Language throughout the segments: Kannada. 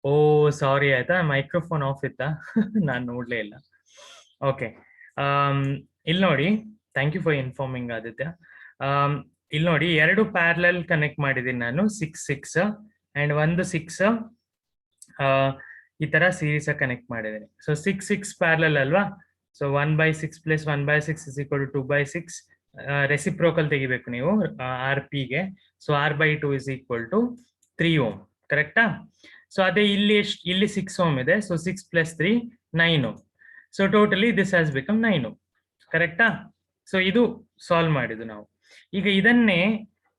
ಓ ಸಾರಿ ಆಯ್ತಾ, ಮೈಕ್ರೋಫೋನ್ ಆಫ್ ಇತ್ತಾ? ನಾನು ನೋಡ್ಲೇ ಇಲ್ಲ. ಓಕೆ, ಇಲ್ಲಿ ನೋಡಿ, thank you for informing Aditya. ಇಲ್ಲಿ ನೋಡಿ, 2 ಪ್ಯಾರಲಲ್ ಕನೆಕ್ಟ್ ಮಾಡಿದ್ದೀನಿ ನಾನು, 6 6 ಅಂಡ್ ಒಂದು 6 ಈ ತರ ಸೀರೀಸ್ ಕನೆಕ್ಟ್ ಮಾಡಿದ್ದೀನಿ. ಸೊ 6 6 ಪ್ಯಾರಲಲ್ ಅಲ್ವಾ? So 1/6 plus 1/6 is equal to 2/6. Reciprocal ತೆಗಿಬೇಕು ನೀವು ಆರ್ ಪಿ ಗೆ. So R/2 is equal to 3 ohm, ಕರೆಕ್ಟಾ? ಸೊ ಅದೇ ಇಲ್ಲಿ 6 ಓಮ್ ಇದೆ. So 6 plus 3 9 ohm. So totally this has become 9 ohm, ಕರೆಕ್ಟಾ? ಸೊ ಇದು ಸಾಲ್ವ್ ಮಾಡಿದ್ದು ನಾವು. ಈಗ ಇದನ್ನೇ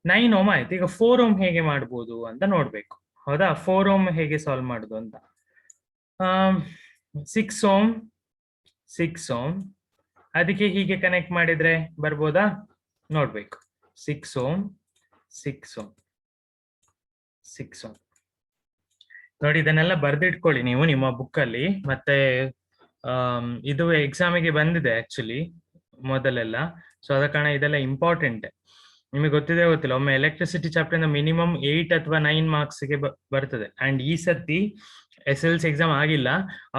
9 ಓಮ್ ಆಯ್ತು. ಈಗ 4 ಓಮ್ ಹೇಗೆ ಮಾಡ್ಬೋದು ಅಂತ ನೋಡ್ಬೇಕು, ಹೌದಾ? 4 ಓಮ್ ಹೇಗೆ ಸಾಲ್ವ್ ಮಾಡುದು ಅಂತ. 6 ಓಮ್ 6 ಓಮ್ ಅದಕ್ಕೆ ಹೀಗೆ ಕನೆಕ್ಟ್ ಮಾಡಿದ್ರೆ ಬರ್ಬೋದಾ? ನೋಡ್ಬೇಕು. 6 ಓಮ್ 6 ಓಮ್ 6 ಓಮ್ ನೋಡಿ, ಇದನ್ನೆಲ್ಲ ಬರ್ದಿಟ್ಕೊಳ್ಳಿ ನೀವು ನಿಮ್ಮ ಬುಕ್ ಅಲ್ಲಿ. ಮತ್ತೆ ಇದು ಎಕ್ಸಾಮಿಗೆ ಬಂದಿದೆ ಆಕ್ಚುಲಿ ಮೊದಲೆಲ್ಲ. ಸೊ ಅದ ಕಾರಣ ಇದೆಲ್ಲ ಇಂಪಾರ್ಟೆಂಟ್. ನಿಮಗೆ ಗೊತ್ತಿದೆ ಗೊತ್ತಿಲ್ಲ, ಒಮ್ಮೆ ಎಲೆಕ್ಟ್ರಿಸಿಟಿ ಚಾಪ್ಟರ್ ಇಂದ ಮಿನಿಮಮ್ 8 ಅಥವಾ 9 ಮಾರ್ಕ್ಸ್ ಗೆ ಬರ್ತದೆ. ಅಂಡ್ ಈ ಸತಿ SLC ಎಕ್ಸಾಮ್ ಆಗಿಲ್ಲ,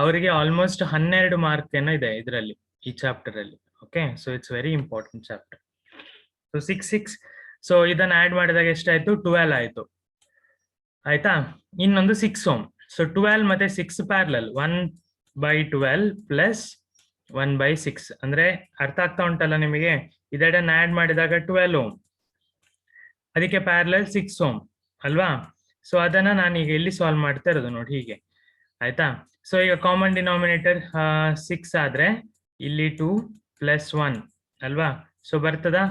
ಅವರಿಗೆ ಆಲ್ಮೋಸ್ಟ್ 12 ಮಾರ್ಕ್ ಏನೋ ಇದೆ ಇದರಲ್ಲಿ, ಈ ಚಾಪ್ಟರ್ ಅಲ್ಲಿ. Okay, so it's very important chapter. So 6 6, so ಇದನ್ನ ಆಡ್ ಮಾಡಿದಾಗ ಎಷ್ಟಾಯ್ತು? 12 ಆಯ್ತು, ಆಯ್ತಾ? ಇನ್ನೊಂದು 6 ಓಮ್. ಸೊ 12 ಮತ್ತೆ 6 ಪ್ಯಾರಲಲ್, 1/12 ಪ್ಲಸ್ 1/6 ಅಂದ್ರೆ ಅರ್ಥ ಆಗ್ತಾ ಉಂಟಲ್ಲ ನಿಮಗೆ? ಇದನ್ನ ಆಡ್ ಮಾಡಿದಾಗ 12 ಓಮ್, ಅದಕ್ಕೆ ಪ್ಯಾರಲಲ್ 6 ಓಮ್ ಅಲ್ವಾ? ಸೊ ಅದನ್ನ ನಾನು ಈಗ ಎಲ್ಲಿ ಸಾಲ್ವ್ ಮಾಡ್ತಾ ಇರೋದು ನೋಡಿ, ಹೀಗೆ, ಆಯ್ತಾ? ಸೊ ಈಗ ಕಾಮನ್ ಡಿನಾಮಿನೇಟರ್ 6 ಆದ್ರೆ ಇಲ್ಲಿ 2 ಪ್ಲಸ್ 1 ಅಲ್ವಾ? ಸೊ ಬರ್ತದಾ?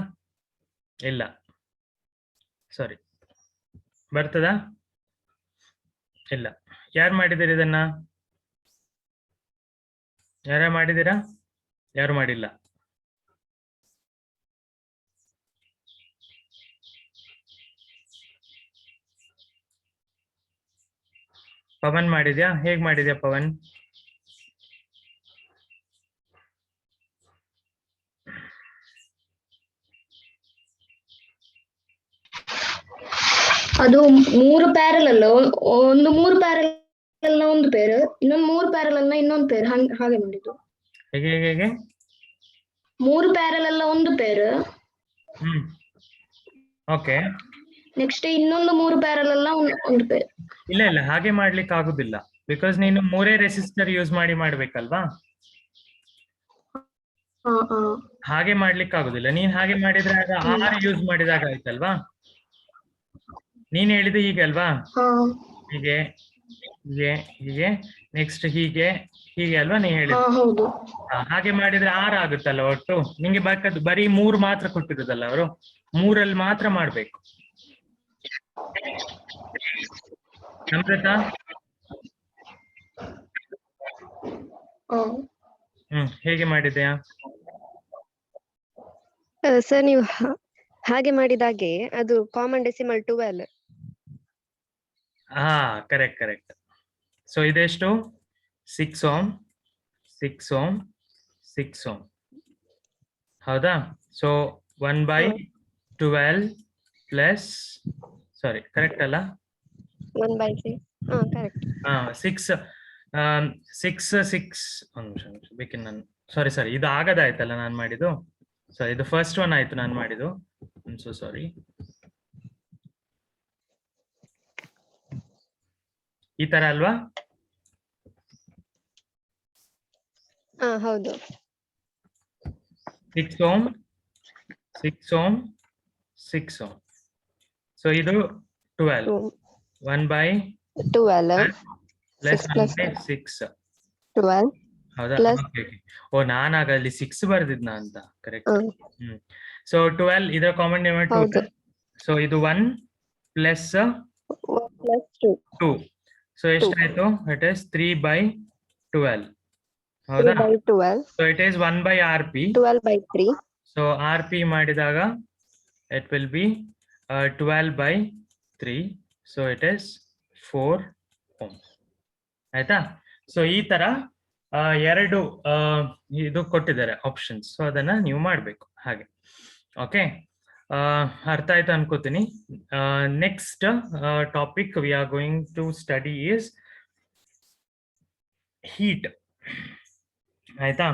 ಇಲ್ಲ, ಸಾರಿ, ಬರ್ತದಾ? ಇಲ್ಲ. ಯಾರು ಮಾಡಿದಿರಿ ಇದನ್ನ? ಯಾರ ಮಾಡಿದಿರಾ? ಯಾರು ಮಾಡಿಲ್ಲ? ಪವನ್ ಮಾಡಿದ್ಯಾ? ಹೇಗ್ ಮಾಡಿದ್ಯಾ ಪವನ್? ಅದು 3 ಪ್ಯಾರಲಲ್, ಒಂದು 3 ಪ್ಯಾರಲಲ್ ನ ಒಂದು ಪೇರ್, ಇನ್ನೊಂದು 3 ಪ್ಯಾರಲಲ್ ನ ಇನ್ನೊಂದು ಪೇರ್, ಹಾಗೆ ಮಾಡಿದ್ದು. ಹೇಗೆ ಹೇಗೆ ಹೇಗೆ? 3 ಪ್ಯಾರಲಲ್ ನ ಒಂದು ಪೇರ್, ಓಕೆ. ನೆಕ್ಸ್ಟ್ ಇನ್ನೊಂದು 3 ಪ್ಯಾರಲಲ್ ನ ಒಂದು ಪೇರ್. ಇಲ್ಲ ಇಲ್ಲ, ಹಾಗೆ ಮಾಡ್ಲಿಕ್ಕೆ ಆಗುದಿಲ್ಲ. ಬಿಕಾಸ್ ನೀನು 3 ರೆಸಿಸ್ಟರ್ ಯೂಸ್ ಮಾಡ್ಬೇಕಲ್ವಾ? ಹಾಗೆ ಮಾಡ್ಲಿಕ್ಕೆ ಆಗುದಿಲ್ಲ. ನೀನ್ ಹಾಗೆ ಮಾಡಿದ್ರೆ ಆಗ 6 ಯೂಸ್ ಮಾಡಿದಾಗ ಆಯ್ತಲ್ವಾ? ನೀನ್ ಹೇಳಿದ ಹೀಗೆ ಅಲ್ವಾ? ಹೀಗೆ ಹೀಗೆ ಹೀಗೆ, ನೆಕ್ಸ್ಟ್ ಹೀಗೆ ಹೀಗೆ ಅಲ್ವಾ ನೀ ಹೇಳಿದ? ಹಾಗೆ ಮಾಡಿದ್ರೆ 6 ಆಗುತ್ತಲ್ಲ ಒಟ್ಟು. ನಿಂಗೆ ಬೇಕಾದ್ದು ಬರೀ 3 ಮಾತ್ರ ಕೊಟ್ಟಿರುದಲ್ಲ ಅವರು, 3ಅಲ್ಲಿ ಮಾತ್ರ ಮಾಡ್ಬೇಕು. ನಮ್ರತ? ಹೇಗೆ ಮಾಡಿದ್ಯಾ ಸರ್? ನೀವು ಹಾಗೆ ಮಾಡಿದಾಗೆ ಅದು ಕಾಮನ್ ಡೆಸಿಮಲ್ 12. ಹಾ, ಕರೆಕ್ಟ್ ಕರೆಕ್ಟ್. ಸೊ ಇದೆಷ್ಟು? 6 ಓಮ್ 6 ಓಮ್ 6 ಓಮ್, ಹೌದಾ? ಸೊ 1/12 ಪ್ಲಸ್, ಸಾರಿ ಕರೆಕ್ಟ್ ಅಲ್ಲ? 1/6. ಕರೆಕ್ಟ್. 6 6 6 ಒಂದು ನಿಮಿಷ ಬೇಕಿನ್ ನಾನು, ಸಾರಿ ಇದು ಆಗದಾಯ್ತಲ್ಲ ನಾನು ಮಾಡಿದ್ದು. ಸಾರಿ, ಇದು ಫಸ್ಟ್ ಒನ್ ಆಯ್ತು ನಾನು ಮಾಡಿದ್ದು. So sorry. ಈ ತರ ಅಲ್ವಾ? ಹೌದು. 6 ಓಮ್ 6 ಓಮ್ 6 ಓಮ್. ಸೊ ಇದು 12, 1/12 ಪ್ಲಸ್ 1/6 12. ಹೌದಾ? ಓ, ನಾನಾಗ ಅಲ್ಲಿ 6 ಬರ್ದಿದ್ನ ಅಂತ. ಕರೆಕ್ಟ್. ಸೊ 12 ಇದರ ಕಾಮನ್ ಡಿನಾಮಿನೇಟರ್. ಸೊ ಇದು 1 ಪ್ಲಸ್ 2. ಸೊ ಎಷ್ಟಾಯ್ತು? ಇಟ್ ಇಸ್ 3/12, ಹೌದಾ? So it is 1/RP, 12/3. So RP ಮಾಡಿದಾಗ it will be 12/3. So it is 4 ohm, ಆಯ್ತಾ? ಸೊ ಈ ತರ 2 ಇದು ಕೊಟ್ಟಿದ್ದಾರೆ ಆಪ್ಷನ್ಸ್. ಸೊ ಅದನ್ನ ನೀವು ಮಾಡ್ಬೇಕು ಹಾಗೆ. ಓಕೆ, ಅರ್ಥ ಆಯ್ತು ಅನ್ಕೋತೀನಿ. Next topic we are going to study is heat ಆಯ್ತಾ.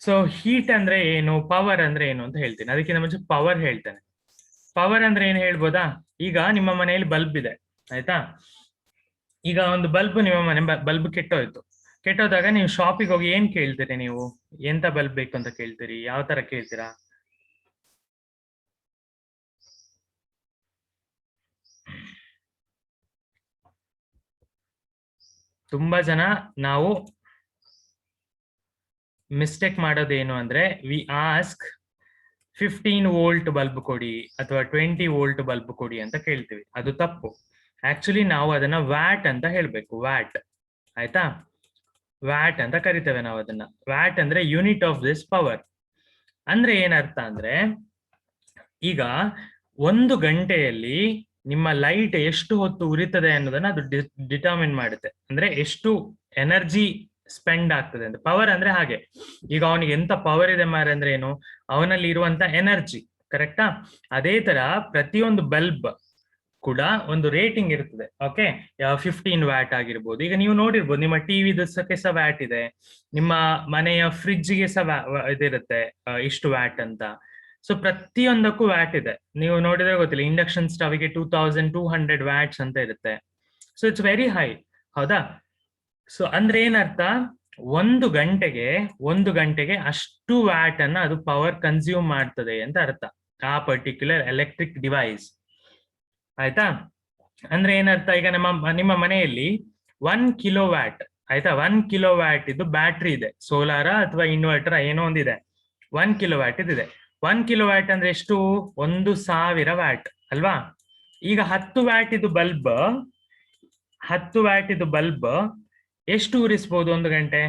ಸೊ ಹೀಟ್ ಅಂದ್ರೆ ಏನು, ಪವರ್ ಅಂದ್ರೆ ಏನು ಅಂತ ಹೇಳ್ತೀನಿ. ಅದಕ್ಕಿಂತ ಮುಂಚೆ ಪವರ್ ಹೇಳ್ತೇನೆ. ಪವರ್ ಅಂದ್ರೆ ಏನು ಹೇಳ್ಬೋದಾ? ಈಗ ನಿಮ್ಮ ಮನೆಯಲ್ಲಿ ಬಲ್ಬ್ ಇದೆ ಆಯ್ತಾ. ಈಗ ಒಂದು ಬಲ್ಬ್, ನಿಮ್ಮ ಮನೆ ಬಲ್ಬ್ ಕೆಟ್ಟೋಯ್ತು. ಕೆಟ್ಟೋದಾಗ ನೀವು ಶಾಪಿಗೆ ಹೋಗಿ ಏನ್ ಕೇಳ್ತೀರಿ? ನೀವು ಎಂತ ಬಲ್ಬ್ ಬೇಕು ಅಂತ ಕೇಳ್ತೀರಿ? ಯಾವ ತರ ಕೇಳ್ತೀರಾ? ತುಂಬಾ ಜನ ನಾವು ಮಿಸ್ಟೇಕ್ ಮಾಡೋದೇನು ಅಂದ್ರೆ, ವಿ ಆಸ್ಕ್ 15 ವೋಲ್ಟ್ ಬಲ್ಬ್ ಕೊಡಿ ಅಥವಾ 20 ವೋಲ್ಟ್ ಬಲ್ಬ್ ಕೊಡಿ ಅಂತ ಕೇಳ್ತೀವಿ. ಅದು ತಪ್ಪು. ಆಕ್ಚುಲಿ ನಾವು ಅದನ್ನ ವ್ಯಾಟ್ ಅಂತ ಹೇಳ್ಬೇಕು. ವ್ಯಾಟ್ ಆಯ್ತಾ, ವ್ಯಾಟ್ ಅಂತ ಕರಿತೇವೆ ನಾವು ಅದನ್ನ. ವ್ಯಾಟ್ ಅಂದ್ರೆ ಯೂನಿಟ್ ಆಫ್ ದಿಸ್ ಪವರ್. ಅಂದ್ರೆ ಏನರ್ಥ ಅಂದ್ರೆ, ಈಗ 1 ಗಂಟೆಯಲ್ಲಿ ನಿಮ್ಮ ಲೈಟ್ ಎಷ್ಟು ಹೊತ್ತು ಉರಿತದೆ ಅನ್ನೋದನ್ನ ಅದು ಡಿಟರ್ಮಿನ್ ಮಾಡುತ್ತೆ. ಅಂದ್ರೆ ಎಷ್ಟು ಎನರ್ಜಿ ಸ್ಪೆಂಡ್ ಆಗ್ತದೆ ಅಂತ. ಪವರ್ ಅಂದ್ರೆ ಹಾಗೆ, ಈಗ ಅವನಿಗೆ ಎಂತ ಪವರ್ ಇದೆ ಮಾರ ಅಂದ್ರೆ ಏನು, ಅವನಲ್ಲಿ ಇರುವಂತ ಎನರ್ಜಿ. ಕರೆಕ್ಟಾ? ಅದೇ ತರ ಪ್ರತಿಯೊಂದು ಬಲ್ಬ್ ಕೂಡ ಒಂದು ರೇಟಿಂಗ್ ಇರ್ತದೆ. ಓಕೆ, 15 ವ್ಯಾಟ್ ಆಗಿರ್ಬೋದು. ಈಗ ನೀವು ನೋಡಿರ್ಬೋದು, ನಿಮ್ಮ ಟಿವಿದಕ್ಕೆ ಸಹ ವ್ಯಾಟ್ ಇದೆ, ನಿಮ್ಮ ಮನೆಯ ಫ್ರಿಡ್ಜ್ಗೆ ಸಹ ಇದಿರುತ್ತೆ ಇಷ್ಟು ವ್ಯಾಟ್ ಅಂತ. ಸೊ ಪ್ರತಿಯೊಂದಕ್ಕೂ ವ್ಯಾಟ್ ಇದೆ. ನೀವು ನೋಡಿದ್ರೆ ಗೊತ್ತಿಲ್ಲ, ಇಂಡಕ್ಷನ್ ಸ್ಟವ್ಗೆ 2200 ವ್ಯಾಟ್ಸ್ ಅಂತ ಇರುತ್ತೆ. ಸೊ ಇಟ್ಸ್ ವೆರಿ ಹೈ, ಹೌದಾ? ಸೊ ಅಂದ್ರೆ ಏನರ್ಥ, 1 ಗಂಟೆಗೆ ಅಷ್ಟು ವ್ಯಾಟ್ ಅನ್ನ ಅದು ಪವರ್ ಕನ್ಸ್ಯೂಮ್ ಮಾಡ್ತದೆ ಅಂತ ಅರ್ಥ, ಆ ಪರ್ಟಿಕ್ಯುಲರ್ ಎಲೆಕ್ಟ್ರಿಕ್ ಡಿವೈಸ್. ಆಯ್ತಾ? ಅಂದ್ರೆ ಏನರ್ಥ, ಈಗ ನಿಮ್ಮ ಮನೆಯಲ್ಲಿ 1 ಕಿಲೋ ವ್ಯಾಟ್ ಆಯ್ತಾ, 1 ಕಿಲೋ ವ್ಯಾಟ್ ಇದು ಬ್ಯಾಟ್ರಿ ಇದೆ, ಸೋಲಾರ ಅಥವಾ ಇನ್ವರ್ಟರ್ ಏನೋ ಒಂದಿದೆ. 1 ಕಿಲೋ ವ್ಯಾಟ್ ಇದಿದೆ. 1 ಕಿಲೋ ವ್ಯಾಟ್ ಅಂದ್ರೆ ಎಷ್ಟು? 1000 ವ್ಯಾಟ್ ಅಲ್ವಾ? ಈಗ 10 ವ್ಯಾಟ್ ಇದು ಬಲ್ಬ್, 10 ವ್ಯಾಟ್ ಇದು ಬಲ್ಬ್ ಎಷ್ಟು ಉರಿಸ್ಬೋದು 1 ಗಂಟೆ?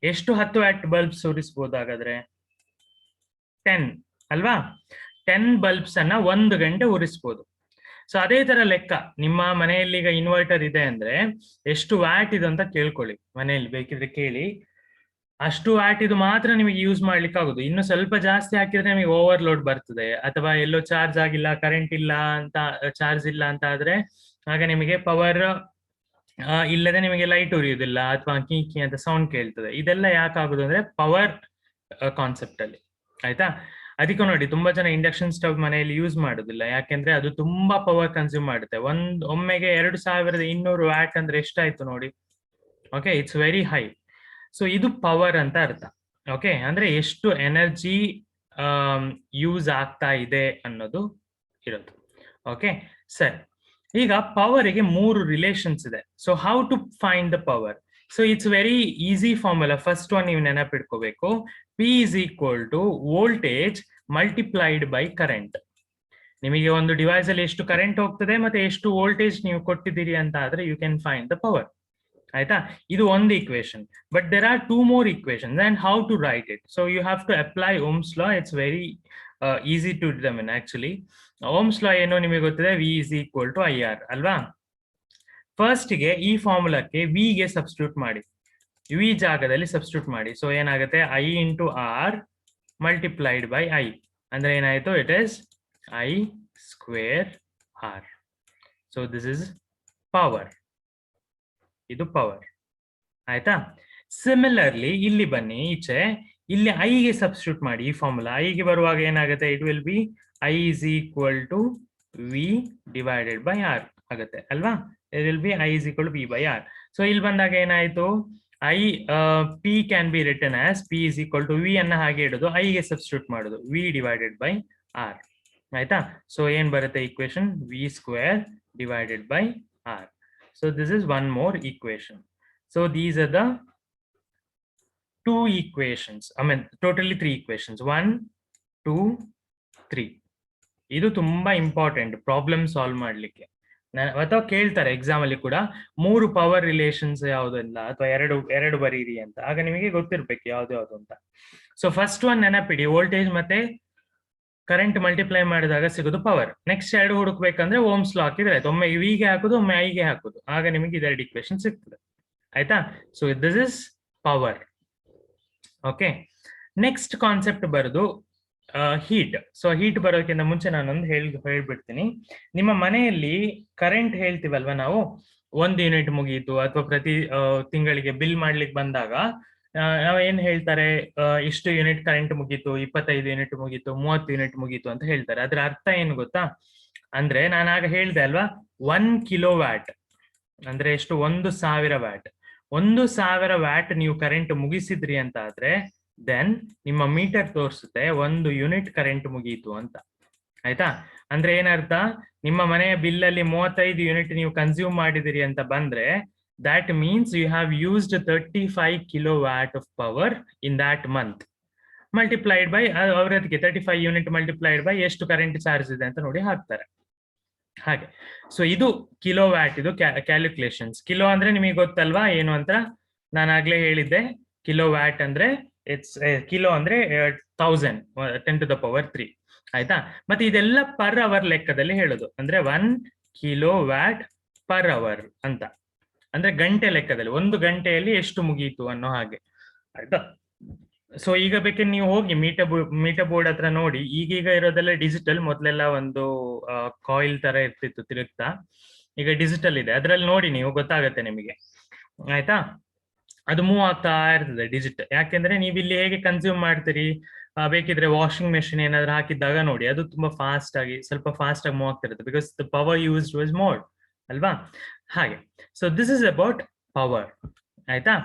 ಎಷ್ಟು 10 ವ್ಯಾಟ್ ಬಲ್ಬ್ಸ್ ಉರಿಸ್ಬೋದು ಹಾಗಾದ್ರೆ? 10 ಅಲ್ವಾ? 10 ಬಲ್ಬ್ಸ್ ಅನ್ನ 1 ಗಂಟೆ ಉರಿಸ್ಬೋದು. ಸೊ ಅದೇ ತರ ಲೆಕ್ಕ, ನಿಮ್ಮ ಮನೆಯಲ್ಲಿ ಈಗ ಇನ್ವರ್ಟರ್ ಇದೆ ಅಂದ್ರೆ ಎಷ್ಟು ವ್ಯಾಟ್ ಇದು ಅಂತ ಕೇಳ್ಕೊಳ್ಳಿ ಮನೆಯಲ್ಲಿ, ಬೇಕಿದ್ರೆ ಕೇಳಿ. ಅಷ್ಟು ವ್ಯಾಟ್ ಇದು ಮಾತ್ರ ನಿಮಗೆ ಯೂಸ್ ಮಾಡ್ಲಿಕ್ಕೆ ಆಗುದು. ಇನ್ನು ಸ್ವಲ್ಪ ಜಾಸ್ತಿ ಹಾಕಿದ್ರೆ ನಿಮಗೆ ಓವರ್ಲೋಡ್ ಬರ್ತದೆ, ಅಥವಾ ಎಲ್ಲೋ ಚಾರ್ಜ್ ಆಗಿಲ್ಲ, ಕರೆಂಟ್ ಇಲ್ಲ ಅಂತ, ಚಾರ್ಜ್ ಇಲ್ಲ ಅಂತ ಆದ್ರೆ ಆಗ ನಿಮಗೆ ಪವರ್ ಇಲ್ಲದೆ ನಿಮಗೆ ಲೈಟ್ ಉರಿಯುವುದಿಲ್ಲ, ಅಥವಾ ಕೀ ಕೀ ಅಂತ ಸೌಂಡ್ ಕೇಳ್ತದೆ. ಇದೆಲ್ಲ ಯಾಕೆ ಆಗುದು ಅಂದ್ರೆ ಪವರ್ ಕಾನ್ಸೆಪ್ಟ್ ಅಲ್ಲಿ. ಆಯ್ತಾ? ಅದಕ್ಕೆ ನೋಡಿ, ತುಂಬಾ ಜನ ಇಂಡಕ್ಷನ್ ಸ್ಟವ್ ಮನೆಯಲ್ಲಿ ಯೂಸ್ ಮಾಡುದಿಲ್ಲ. ಯಾಕೆಂದ್ರೆ ಅದು ತುಂಬಾ ಪವರ್ ಕನ್ಸ್ಯೂಮ್ ಮಾಡುತ್ತೆ. ಒಮ್ಮೆಗೆ 2200 ವ್ಯಾಟ್ ಅಂದ್ರೆ ಎಷ್ಟಾಯ್ತು ನೋಡಿ. Okay, it's very high. So ಇದು ಪವರ್ ಅಂತ ಅರ್ಥ. ಓಕೆ, ಅಂದ್ರೆ ಎಷ್ಟು ಎನರ್ಜಿ ಯೂಸ್ ಆಗ್ತಾ ಇದೆ ಅನ್ನೋದು ಇರೋದು. ಓಕೆ, ಸರಿ. ಈಗ ಪವರ್ಗೆ 3 ರಿಲೇಷನ್ಸ್ ಇದೆ. So how to find the power? So it's very easy formula. First one ನೀವು ನೆನಪಿಟ್ಕೋಬೇಕು, P is equal to voltage multiplied by current. ನಿಮಗೆ ಒಂದು ಡಿವೈಸ್ ಅಲ್ಲಿ ಎಷ್ಟು ಕರೆಂಟ್ ಹೋಗ್ತದೆ ಮತ್ತೆ ಎಷ್ಟು ವೋಲ್ಟೇಜ್ ನೀವು ಕೊಟ್ಟಿದ್ದೀರಿ ಅಂತ ಆದ್ರೆ you can find the power. ಆಯ್ತಾ? ಇದು ಒಂದು equation. But there are 2 more equations and how to write it. So you have to apply Ohm's law. It's very easy to determine actually. Ohm's law ಏನು ನಿಮಗೆ ಗೊತ್ತಿದೆ, V is equal to IR ಅಲ್ವಾ? ಫಸ್ಟ್ ಗೆ ಈ ಫಾರ್ಮುಲಾಕ್ಕೆ V ಗೆ ಸಬ್ಸ್ಟಿಟ್ಯೂಟ್ ಮಾಡಿ, V ಜಾಗದಲ್ಲಿ ಸಬ್ಸ್ಟಿಟ್ಯೂಟ್ ಮಾಡಿ. ಸೊ ಏನಾಗುತ್ತೆ, I into R multiplied by I ಅಂದ್ರೆ ಏನಾಯ್ತು, it is I square R. So this is power. ಇದು ಪವರ್. ಆಯ್ತಾ? ಸಿಮಿಲರ್ಲಿ ಇಲ್ಲಿ ಬನ್ನಿ ಈಚೆ, ಇಲ್ಲಿ I ಗೆ ಸಬ್ಸ್ಟಿಟ್ಯೂಟ್ ಮಾಡಿ ಈ ಫಾರ್ಮುಲಾ. I ಗೆ ಬರುವಾಗ ಏನಾಗುತ್ತೆ, it will B I is equal to V divided by R ಆಗುತ್ತೆ ಅಲ್ವಾ? It will B I is equal to V by R. So ಇಲ್ಲಿ ಬಂದಾಗ ಏನಾಯ್ತು, P can be written as P is equal to V ಅನ್ನ ಹಾಗೆ ಇಡೋದು, I ಗೆ ಸಬ್ಸ್ಟಿಟ್ಯೂಟ್ ಮಾಡೋದು, V divided by R. ಆಯ್ತಾ? ಸೊ ಏನ್ ಬರುತ್ತೆ equation, V square divided by R. So this is one more equation. So these are the 2 equations. I mean totally 3 equations. 1, 2, 3. ಇದು ತುಂಬಾ ಇಂಪಾರ್ಟೆಂಟ್ ಪ್ರಾಬ್ಲಮ್ ಸಾಲ್ವ್ ಮಾಡ್ಲಿಕ್ಕೆ. ಅಥವಾ ಕೇಳ್ತಾರೆ ಎಕ್ಸಾಮ್ ಅಲ್ಲಿ ಕೂಡ, 3 ಪವರ್ ರಿಲೇಷನ್ಸ್ ಯಾವುದಿಲ್ಲ ಅಥವಾ ಎರಡು ಬರೀರಿ ಅಂತ. ಆಗ ನಿಮಗೆ ಗೊತ್ತಿರ್ಬೇಕು ಯಾವ್ದು ಅಂತ. ಸೊ ಫಸ್ಟ್ ಒನ್ ನೆನಪಿಡಿ, ವೋಲ್ಟೇಜ್ ಮತ್ತೆ ಕರೆಂಟ್ ಮಲ್ಟಿಪ್ಲೈ ಮಾಡಿದಾಗ ಸಿಗೋದು ಪವರ್. ನೆಕ್ಸ್ಟ್ 2 ಹುಡುಕ್ಬೇಕಂದ್ರೆ ಓಮ್ಸ್ ಲಾ ಹಾಕಿದ್ರೆ ಆಯ್ತು. ಒಮ್ಮೆ V ಗೆ ಹಾಕುದು, ಒಮ್ಮೆ I ಗೆ ಹಾಕುದು, ಆಗ ನಿಮಗೆ ಇದೆರಡು ಇಕ್ವೇಶನ್ ಸಿಗ್ತದೆ. ಆಯ್ತಾ? So this is power. Okay, next concept ಬರೋದು ಹೀಟ್. ಸೊ ಹೀಟ್ ಬರೋಕ್ಕಿಂತ ಮುಂಚೆ ನಾನೊಂದು ಹೇಳ್ಬಿಡ್ತೀನಿ. ನಿಮ್ಮ ಮನೆಯಲ್ಲಿ ಕರೆಂಟ್ ಹೇಳ್ತೀವಲ್ವಾ ನಾವು, ಒಂದು ಯೂನಿಟ್ ಮುಗೀತು ಅಥವಾ ಪ್ರತಿ ತಿಂಗಳಿಗೆ ಬಿಲ್ ಮಾಡ್ಲಿಕ್ಕೆ ಬಂದಾಗ ನಾವ್ ಏನ್ ಹೇಳ್ತಾರೆ, ಇಷ್ಟು ಯೂನಿಟ್ ಕರೆಂಟ್ ಮುಗೀತು, 25 ಯೂನಿಟ್ ಮುಗೀತು, 30 ಯೂನಿಟ್ ಮುಗೀತು ಅಂತ ಹೇಳ್ತಾರೆ. ಅದ್ರ ಅರ್ಥ ಏನು ಗೊತ್ತಾ? ಅಂದ್ರೆ ನಾನು ಆಗ ಹೇಳ್ದೆ ಅಲ್ವಾ, 1 ಕಿಲೋ ವ್ಯಾಟ್ ಅಂದ್ರೆ ಎಷ್ಟು? 1000 ವ್ಯಾಟ್. 1000 ವ್ಯಾಟ್ ನೀವು ಕರೆಂಟ್ ಮುಗಿಸಿದ್ರಿ ಅಂತ ಆದ್ರೆ ದೆನ್ ನಿಮ್ಮ ಮೀಟರ್ ತೋರಿಸುತ್ತೆ 1 ಯೂನಿಟ್ ಕರೆಂಟ್ ಮುಗೀತು ಅಂತ. ಆಯ್ತಾ? ಅಂದ್ರೆ ಏನರ್ಥ? ನಿಮ್ಮ ಮನೆಯ ಬಿಲ್ ಅಲ್ಲಿ 35 ಯೂನಿಟ್ ನೀವು ಕನ್ಸ್ಯೂಮ್ ಮಾಡಿದಿರಿ ಅಂತ ಬಂದ್ರೆ that means you have used 35 kilowatt of power in that month multiplied by ಅವರದಕ್ಕೆ 35 unit multiplied by ಎಷ್ಟು ಕರೆಂಟ್ ಚಾರ್ಜ್ ಇದೆ ಅಂತ ನೋಡಿ ಹಾಕ್ತಾರೆ. ಹಾಗೆ ಸೊ ಇದು ಕಿಲೋ ವ್ಯಾಟ್, ಇದು ಕ್ಯಾಲ್ಕುಲೇಷನ್ಸ್. ಕಿಲೋ ಅಂದ್ರೆ ನಿಮಗೆ ಗೊತ್ತಲ್ವಾ ಏನು ಅಂತ? ನಾನು ಆಗ್ಲೇ ಹೇಳಿದ್ದೆ, ಕಿಲೋ ವ್ಯಾಟ್ ಅಂದ್ರೆ ಇಟ್ಸ್ ಕಿಲೋ ಅಂದ್ರೆ 1000 10⁻³ ಆಯ್ತಾ? ಮತ್ತೆ ಇದೆಲ್ಲ ಪರ್ ಅವರ್ ಲೆಕ್ಕದಲ್ಲಿ ಹೇಳೋದು, ಅಂದ್ರೆ 1 ಕಿಲೋ ವ್ಯಾಟ್ ಪರ್ ಅವರ್ ಅಂತ, ಅಂದ್ರೆ ಗಂಟೆ ಲೆಕ್ಕದಲ್ಲಿ 1 ಗಂಟೆಯಲ್ಲಿ ಎಷ್ಟು ಮುಗೀತು ಅನ್ನೋ ಹಾಗೆ. ಆಯ್ತಾ? ಸೊ ಈಗ ಬೇಕಿದ್ರೆ ನೀವು ಹೋಗಿ ಮೀಟರ್ ಬೋರ್ಡ್ ಹತ್ರ ನೋಡಿ. ಈಗೀಗ ಇರೋದೆಲ್ಲ ಡಿಜಿಟಲ್, ಮೊದಲೆಲ್ಲ ಒಂದು ಕಾಯಿಲ್ ತರ ಇರ್ತಿತ್ತು ತಿರುಗ್ತಾ, ಈಗ ಡಿಜಿಟಲ್ ಇದೆ. ಅದ್ರಲ್ಲಿ ನೋಡಿ ನೀವು, ಗೊತ್ತಾಗತ್ತೆ ನಿಮಗೆ. ಆಯ್ತಾ? ಅದು ಮೂವ್ ಆಗ್ತಾ ಇರ್ತದೆ ಡಿಜಿಟಲ್. ಯಾಕೆಂದ್ರೆ ನೀವು ಇಲ್ಲಿ ಹೇಗೆ ಕನ್ಸ್ಯೂಮ್ ಮಾಡ್ತೀರಿ, ಬೇಕಿದ್ರೆ ವಾಷಿಂಗ್ ಮೆಷಿನ್ ಏನಾದ್ರು ಹಾಕಿದ್ದಾಗ ನೋಡಿ, ಅದು ತುಂಬಾ ಫಾಸ್ಟ್ ಆಗಿ ಸ್ವಲ್ಪ ಫಾಸ್ಟ್ ಆಗಿ ಮೂವ್ ಆಗ್ತಿರುತ್ತೆ, because the power used was more ಅಲ್ವಾ? ಹಾಗೆ. So this is about power. ಆಯ್ತಾ?